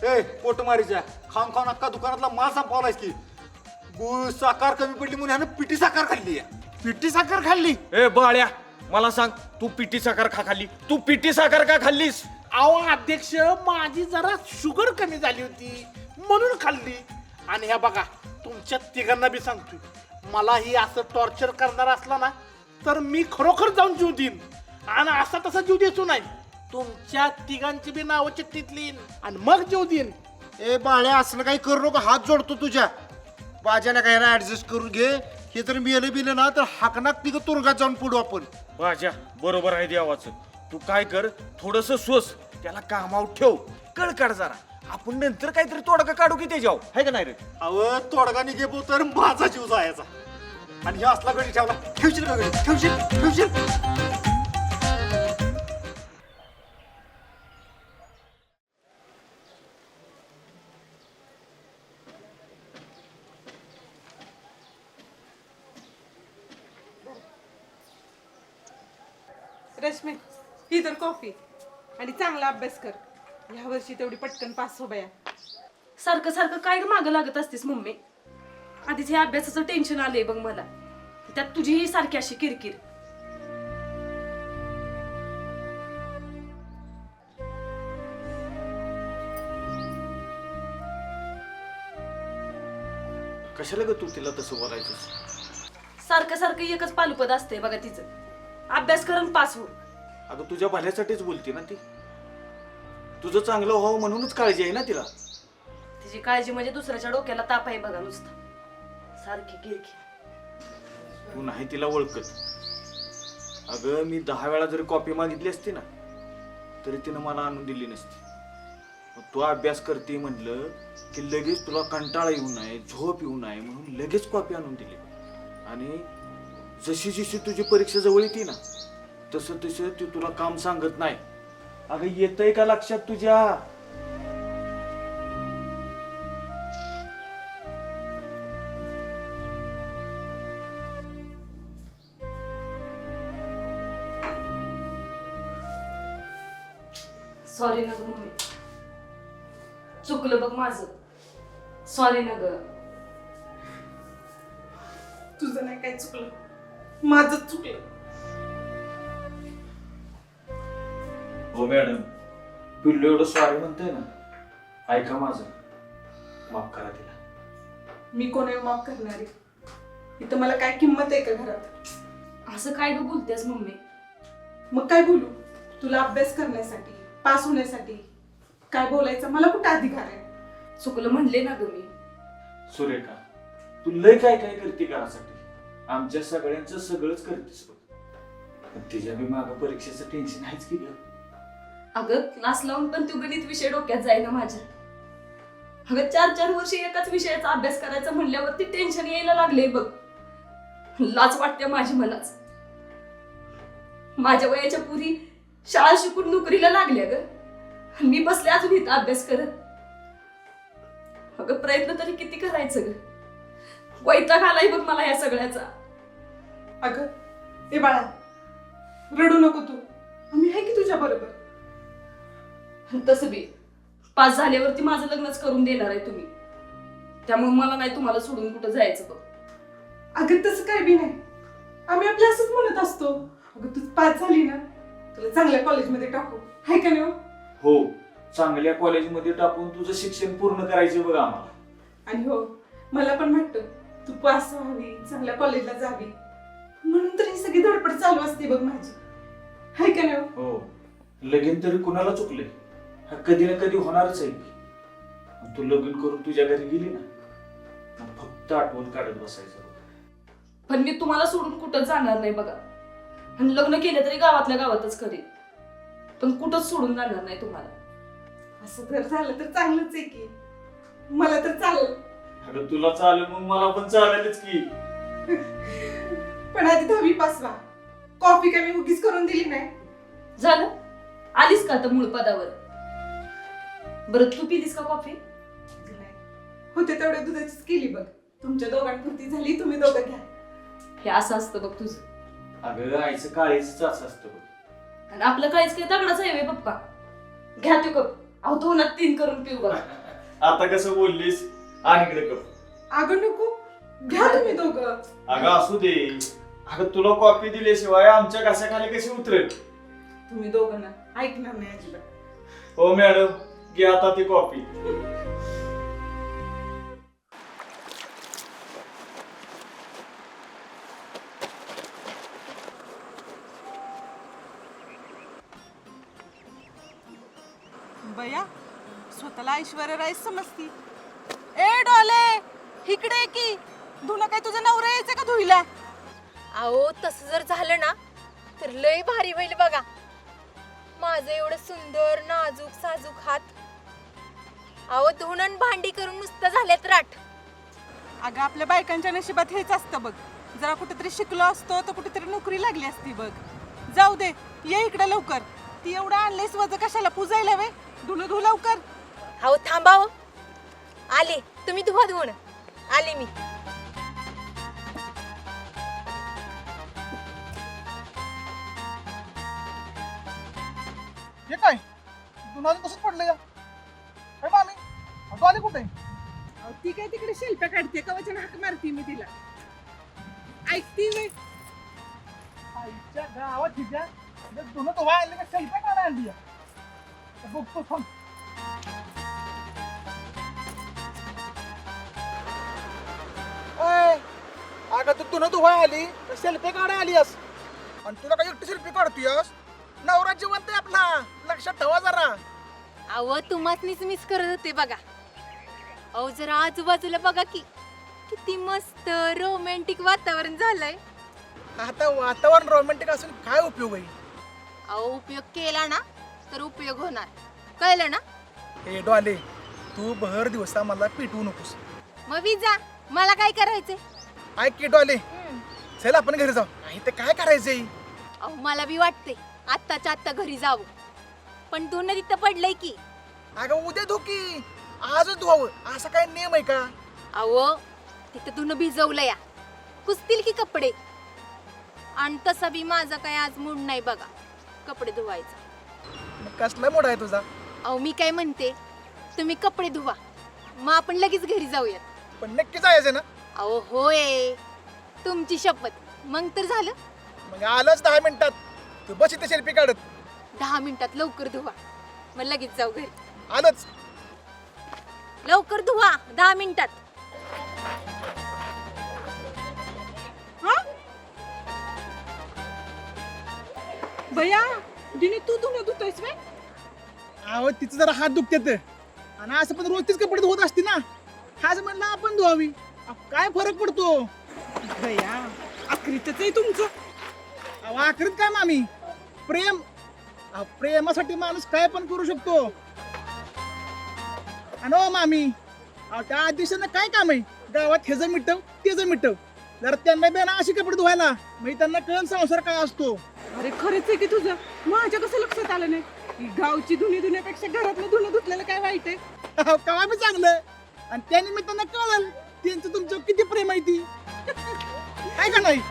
ए पोटमारीच्या खाऊन खाऊन अख्खा दुकानातला माल संपवलायस की. गुळ साखर कमी पडली म्हणून ह्यानं पिठी साखर खाल्ली. पिठी साखर खाल्ली? ए बाळ्या मला सांग, तू पिठी साखर का खाल्ली? तू पिठी साखर का खाल्लीस? अहो अध्यक्ष माझी जरा शुगर कमी झाली होती म्हणून खाल्ली. आणि ह्या बघा तुमच्या तिघांना बी सांगतोय, मला ही असं टॉर्चर करणार असला ना तर मी खरोखर जाऊन जीव देईन. आणि असा तसा जीव द्यायचो नाही, तुमच्या तिघांची बी नावं चिठ्ठीत लिहीन आणि मग जीव देईन. ए बाळ्या असलं काही करू नको, हात जोडतो तुझ्या. बाजाला काय ऍडजस्ट करून घे. हे जर मेलं बिलं ना तर हाकनात तिघं तुरुंगात जाऊन पडू आपण. बाजा बरोबर आहे देवाचं. तू काय कर, थोडस सोस, त्याला कामावर ठेव, कळ काढ जरा. आपण नंतर काहीतरी तोडगा काढू की त्याच्यावर, आहे का नाही रे? अव तोडगा निघेबो तर माझा जीव जायचा. आणि हे असला गडी ठेवला. ठेवशील का गडी? ठेवशील. रश्मी ही तर कॉफी आणि चांगला अभ्यास कर. ह्या वर्षी तेवढी पटकन पास हो बया. सारखं सारखं काय मागं लागत असतेस मम्मी? आधीच हे अभ्यासाचं टेन्शन आलंय बघ मला, त्यात तुझी ही सारखी अशी किरकिर. कशाला ग तू तिला तसं बोलायचं? सारखं सारखं एकच पालुपद असते बघा तिचं अभ्यास करून पास हो. अगं तुझ्या भल्यासाठीच बोलते ना ती. तुझं चांगलं व्हावं म्हणूनच काळजी आहे ना तिला. तिची काळजी म्हणजे दुसऱ्याच्या डोक्याला ताप आहे बघा नुसतं सारखी किरकी. तू नाही तिला ओळखत. अगं मी 10 वेळा जरी कॉपी मागितली असती ना तरी तिनं मला आणून दिली नसती. मग तू अभ्यास करते म्हटलं की लगेच तुला कंटाळा येऊ नये, झोप येऊ नये म्हणून लगेच कॉपी आणून दिली. आणि जशी जशी तुझी परीक्षा जवळ येते ना तसं तसं ती तुला काम सांगत नाही. अगं येतंय का लक्षात तुझ्या? सॉरी ना ग मम्मी, चुकलं बघ माझं. सॉरी ना ग. तुझं नाही काय चुकलं, माझंच चुकलं. हो मॅडम, पिल्लू एवढं सॉरी म्हणतोय ना, ऐका माझं, माफ करा तिला. मी कोणी माफ करणारी? इथं मला काय किंमत आहे का घरात? असं काय ग बोलतेस मम्मी? मग काय बोलू? तुला अभ्यास करण्यासाठी, पास होण्यासाठी काय बोलायचं मला कुठं अधिकार आहे? चुकलं म्हणले ना ग मी. सुरेखा, तू लय काय काय करते घरासाठी, आमच्या सगळ्यांचं सगळंच करतेस बघ. पण तिच्या बी मागं परीक्षेचं टेन्शन आहेच की ग. अगं क्लास लावून पण तू गणित विषय डोक्यात जाईना माझ्या. अगं 4-4 वर्ष एकाच विषयाचा अभ्यास करायचा म्हणल्यावरती टेन्शन यायला लागले बघ. लाज वाटते माझी मलाच. माझ्या वयाच्या पुरी शाळा शिकून नोकरीला लागल्या ग. मी बसले अजून इथं अभ्यास करत. अगं प्रयत्न तरी किती करायचं ग. वैताग आलाय बघ मला या सगळ्याचा. अगं ए बाळा, रडू नको तू, आम्ही आहे की तुझ्या बरोबर. तसं बी पास झाल्यावरती माझं लग्नच करून देणार आहे तुम्ही, त्यामुळे मला नाही तुम्हाला सोडून कुठं जायचं बघ. अगं तसं काय बी नाही, आम्ही आपलं असंच म्हणत असतो. अगं तू पास झाली ना, तुला चांगल्या कॉलेजमध्ये टाकू, हाय का नाही? हो, चांगल्या कॉलेजमध्ये टाकून तुझं शिक्षण पूर्ण करायचं बघ आम्हाला. आणि हो, मला पण वाटतं तू पास व्हावी, चांगल्या कॉलेजला जावी, म्हणून तर ही सगळी धडपड चालू असते बघ माझी, हाय का नाही? हो, लगीन तरी कुणाला चुकले, हा कधी ना कधी होणारच आहे की. तू लग्न करून तुझ्या घरी गेली ना, मग फक्त आठवण काढत बसायचं. पण मी तुम्हाला सोडून कुठं जाणार नाही बघा. आणि लग्न केलं तरी गावातल्या गावातच करेन, पण कुठंच सोडून जाणार नाही तुम्हाला. असं जर झालं तर चांगलंच आहे की, मला तर चालेल. अगं तुला चालेल मग मला पण चालेलच की. पण आधी 10वी पास व्हा. कॉफी काय मी उगीच करून दिली नाही. झालं? आलीस का आता मूळ पदावर? बरं तू पिलीस का कॉफी? होते तेवढ्या दुधाचीच केली बघ. तुमच्या दोघांपुरती झाली, तुम्ही दोघं घ्या. हे असं असतं बघ तुझं. अगं आईचं काळीच असं असतं बघ. आणि आपलं काहीच काही दगडाच आहे वे पप्पा. घ्या तू कप. अहो 2-3 करून पिऊ बघा. आता कसं बोललीस, आणि इकडे कप. अगं नको, घ्या तुम्ही दोघं. अगं असू दे. अगं तुला कॉफी दिल्याशिवाय आमच्या घासाखाली कशी उतरेल? तुम्ही दोघं ना ऐकणार नाही अजिबात. हो मॅडम, घ्या आता ती कॉफी. बया, स्वतःला ऐश्वर्या राय समजती. ए डोले, इकडे की. धुणं काय तुझं नवरा यायचं का धुईला? अहो तसं जर झालं ना तर लय भारी होईल बघा. माझं एवढं सुंदर नाजूक साजूक हात. अहो धुणं भांडी करून नुसतं झाल्यात राठ. अगं आपल्या बायकांच्या नशिबात हेच असतं बघ. जरा कुठेतरी शिकलो असतो तर कुठेतरी नोकरी लागली असती बघ. जाऊ दे, ये इकडे लवकर. ती एवढं आणलेस वज कशाला पुजायला वे? धुणं धु लवकर. अहो थांबा हो. आले, तुम्ही धुवा धुवण. आले मी. हे काय तुला कसं पडलं या? अरे मामी, तू आली कुठे? ती काय तिकडे शिल्प्या काढते, कवचन हाक मारती मी तिला. ऐकती वे? आईच्या गावात तिच्या तुला तो आणले का शिल्पा काढा आणली? बघतो थांब. अगं तू तुला धुवाय आली सेल्फी काढाय आलीस आणि तुला काय एकटी सेल्फी काढतोयस? नवरा जिवंत आहे आपला, लक्षात ठेवा जरा. अहो तुम्हाच मिस करत होते बघा. अहो जरा आजूबाजूला बघा की किती मस्त रोमॅन्टिक वातावरण झालंय. आता वातावरण रोमॅन्टिक असून काय उपयोग आहे? अहो उपयोग केला ना तर उपयोग होणार, कळलं ना? ए डॉले, तू भर दिवसा मला पिटवू नकोस. मग विजा, मला काय करायचंय? ऐक की डॉले, चल आपण घरी जाऊ. इथं काय करायचंय? अहो मला बी वाटतंय आत्ताच्या आत्ता घरी जावं, पण धुणं तिथं पडलंय की. अगं उद्या धु की, आजच धुवावं असं काय नियम आहे का? अहो तिथं धुणं भिजवलं या, कुसतील की कपडे. आणि तसा बी माझा काय आज मूड नाही बघा कपडे धुवायचा. मग कसला मोड आहे तुझा? अहो मी काय म्हणते, तुम्ही कपडे धुवा, मग आपण लगेच घरी जाऊयात. पण नक्की जायचं ना? अहो होय, तुमची शपथ. मग तर झालं. मग आलंच 10 मिनिटात. तू बस इथे सेल्फी काढत. 10 मिनिटात लवकर धुवा, मग लगेच जाऊ घरी. आलंच. लवकर धुवा, 10 मिनिटात. भैया दिने तू धुणं धुतोयस व्हय? अहो तिचं जरा हात दुखतात आणि असं पण रोज तीच कपडे धुवत असते ना. आज म्हणलं आपण धुवावी. काय फरक पडतो? भैया आखरीतच आहे तुमचं. अहो आखरीत काय मामी, प्रेम. प्रेमासाठी माणूस काय पण करू शकतो. आणि हो मामी, त्या आदिशांना काय काम आहे? गावात हेज मिटव तेज मिटव. जरा त्यांना बी ना अशी कपडे धुवायला, म्हणजे त्यांना कळण संसार काय असतो. अरे खरंच आहे की तुझं, माझ्या कसं लक्षात आलं नाही? ही गावची धुणी धुण्यापेक्षा घरातलं धुणं धुतलेलं काय वाईट आहे? कवा बी चांगलं. आणि त्या निमित्तानं कळलं त्यांचं तुमचं किती प्रेम आहे ती. आहे का नाही?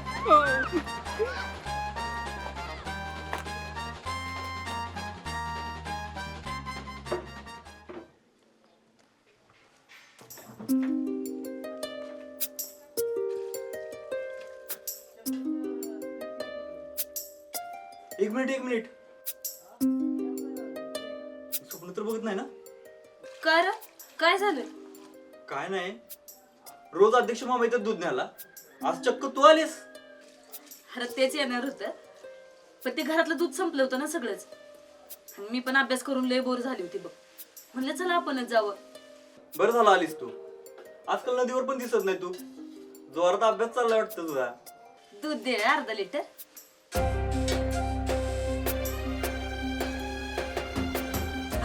एक मिनिट. स्वप्न तर बघत नाही ना? काय रे? काय झालं? काय नाही, रोज अध्यक्ष मामा इथं दूध न्यायला, आज चक्क तू आलीस. अरे तेच येणार होतं, पण ते घरातलं दूध संपलं होतं ना सगळंच. आणि मी पण अभ्यास करून लय बोर झाली होती बघ. म्हणलं चला आपणच जावं. बरं झालं आलीस तू. आजकाल नदीवर पण दिसत नाही तू. जोरात अभ्यास चाललाय वाटतं तुझा. दूध दे रे अर्धा लिटर.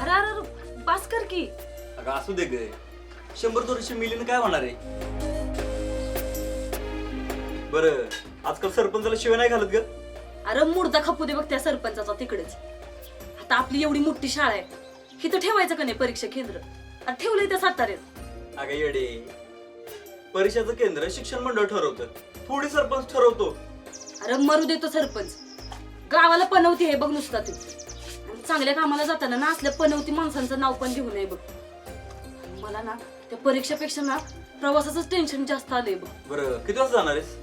अरे अरे पास कर की. अगं असू दे ग, 100-200 मिलीनं काय होणार आहे? बरं, आजकाल सरपंचाला शिवाय नाही घालत ग. अरे मुर्दा खपू दे बघ त्या सरपंचाचा तिकडेच. आता आपली एवढी मोठी शाळा आहे, इथं ठेवायचं का नाही परीक्षा केंद्र? आणि ठेवलंय त्या साताऱ्यात. अगं येडे, परीक्षेचं केंद्र शिक्षण मंडळ ठरवतं, थोडी सरपंच ठरवतो. अरे मरू देतो सरपंच, गावाला पनवती आहे बघ नुसता तू. आणि चांगल्या कामाला जाताना ना असल्या पनवती माणसांचं नाव पण घेऊ नये बघ. आणि मला ना त्या परीक्षेपेक्षा ना प्रवासाचं टेन्शन जास्त आलंय बघ. बरं किती वाजता जाणार आहेस?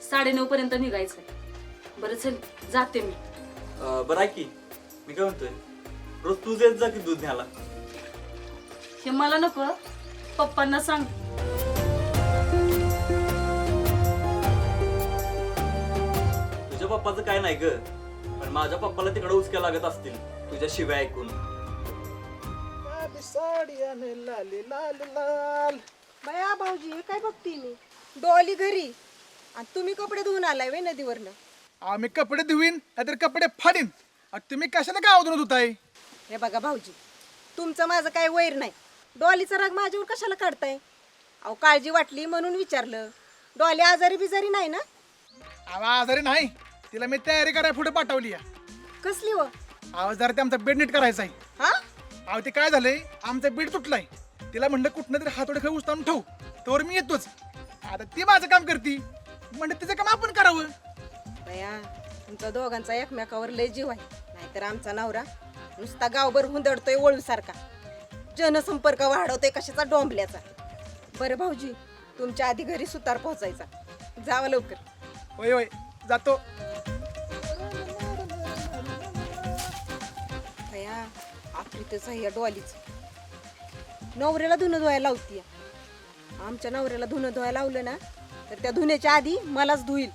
9:30 पर्यंत निघायचंय. बरं चल जाते मी. बरं ऐक की, मी काय म्हणतोय, रोज तूच येत जा की दूध न्यायला. हे मला नको, पप्पांना सांग. तुझ्या पप्पाचं काय नाही ग, पण माझ्या पप्पाला तिकडे उचक्या लागत असतील तुझ्या शिव्या ऐकून. साडी आणि लाल लाल लाल. बया भाऊजी हे काय बघते मी? डॉली घरी आणि तुम्ही कपडे धुवून आलाय वे नदीवरनं. आम्ही कपडे धुवीन नाहीतर कपडे फाडीन. तुम्ही कशाला गाव धुणं धुताय? हे बघा भाऊजी, तुमचं माझं काय वैर नाही. डॉलीचा राग माझ्यावर कशाला काढताय? अहो काळजी वाटली म्हणून विचारलं. डॉली आजारी बिजारी नाही ना? आजारी नाही, तिला मी तयारी करायला पुढे पाठवली आहे. कसली व? जरा ते आमचा बेड नीट करायचा आहे. हा अहो ते काय झालंय, आमचा बेड तुटलाय. तिला म्हणलं कुठनं तरी हातोडे खाऊ उचलून ठेव, तर मी येतोच. आता ती माझं काम करती, म्हणलं तिचं काम आपण करावं. बया तुमचा दोघांचा एकमेकावर लय जीव आहे. नाहीतर आमचा नवरा नुसता गावभर हुंदडतोय वळूसारखा, जनसंपर्क वाढवतोय कशाचा डोंबल्याचा. बरं भाऊजी, तुमच्या आधी घरी सुतार पोहोचायचा, जावा लवकर. होय होय जातो. बया आखरीतच आहे या डॉलीच. नवऱ्याला धुणं धुवायला लावतीय. आमच्या नवऱ्याला धुणं धुवायला लावलं ना तर त्या धुण्याच्या आधी मलाच धुईल.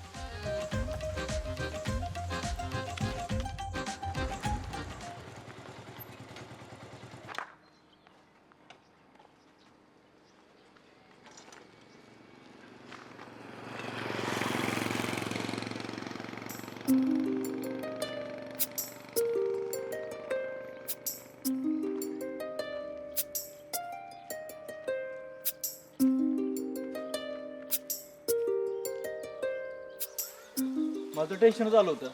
मला तर टेन्शनच आलं होतं.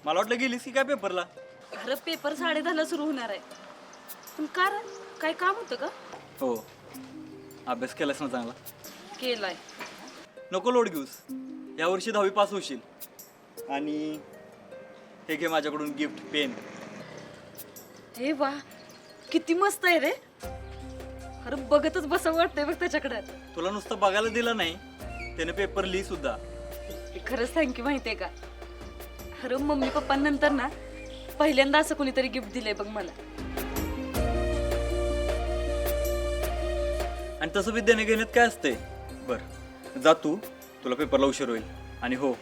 मला वाटलं गेलीस की काय पेपरला. अरे पेपर 10:30ला सुरू होणार आहे. पण का रे? काय काम होतं का? हो, अभ्यास केलास ना चांगला. केलाय. नको लोड घेऊस, यावर्षी 10वी पास होशील. आणि हे घे माझ्याकडून गिफ्ट, पेन. हे वा, किती मस्त आहे रे. अरे बघतच बसावं वाटतंय बघ त्याच्याकडे. तुला नुसतं बघायला दिलं नाही, त्याने पेपर लिही सुद्धा. खरंच थँक्यू. माहितीये का, अरे मम्मी पप्पांनंतर ना पहिल्यांदा असं कोणीतरी गिफ्ट दिलंय बघ मला. आणि तसं बी देणे घेण्यात काय असतंय. बरं जा तू, तुला पेपरला उशीर होईल. आणि हो,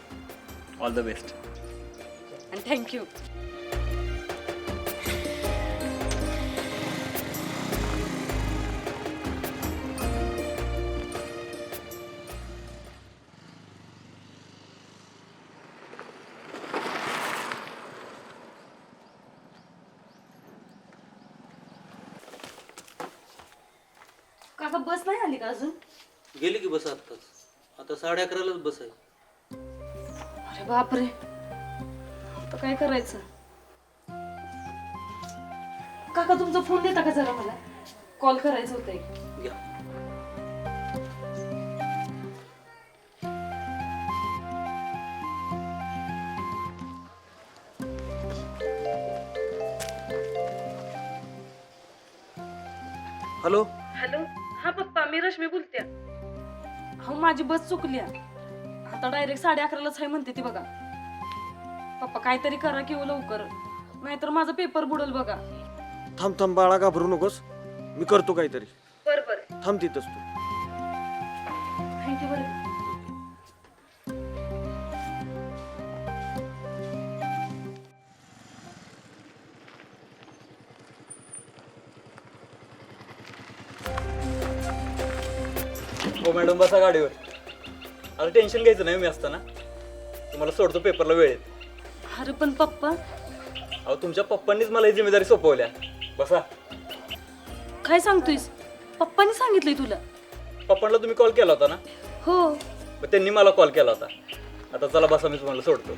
ऑल द बेस्ट. आणि थँक्यू. काका बस नाही आली का अजून? गेली की बस आत्ताच. आता 11:30लाच बस आहे. अरे बापरे, आता काय करायचं? काका तुमचा फोन देता का जरा, मला कॉल करायचं होतं एक. घ्या. हॅलो. हॅलो. हा पप्पा, मी रश्मी बोलते. हो, माझी बस चुकली. आता डायरेक्ट 11:30लाच आहे म्हणते ती बघा. पप्पा काहीतरी करा किंवा लवकर, नाहीतर माझा पेपर बुडेल बघा. थांब बाळा, घाबरू नकोस. मी करतो काहीतरी. बरं थांब तिथंच तू. थँक्यू. बरं. हो मॅडम, बसा गाडीवर. आता टेन्शन घ्यायचं नाही. मी असताना तुम्हाला सोडतो पेपरला वेळेत. अरे पण पप्पा. अहो, तुमच्या पप्पांनीच मला ही जिम्मेदारी सोपवल्या. बसा. काय सांगतोयस? पप्पांनी सांगितलंय तुला? पप्पांना तुम्ही कॉल केला होता ना? हो. मग त्यांनी मला कॉल केला होता. आता चला बसा, मी तुम्हाला सोडतो.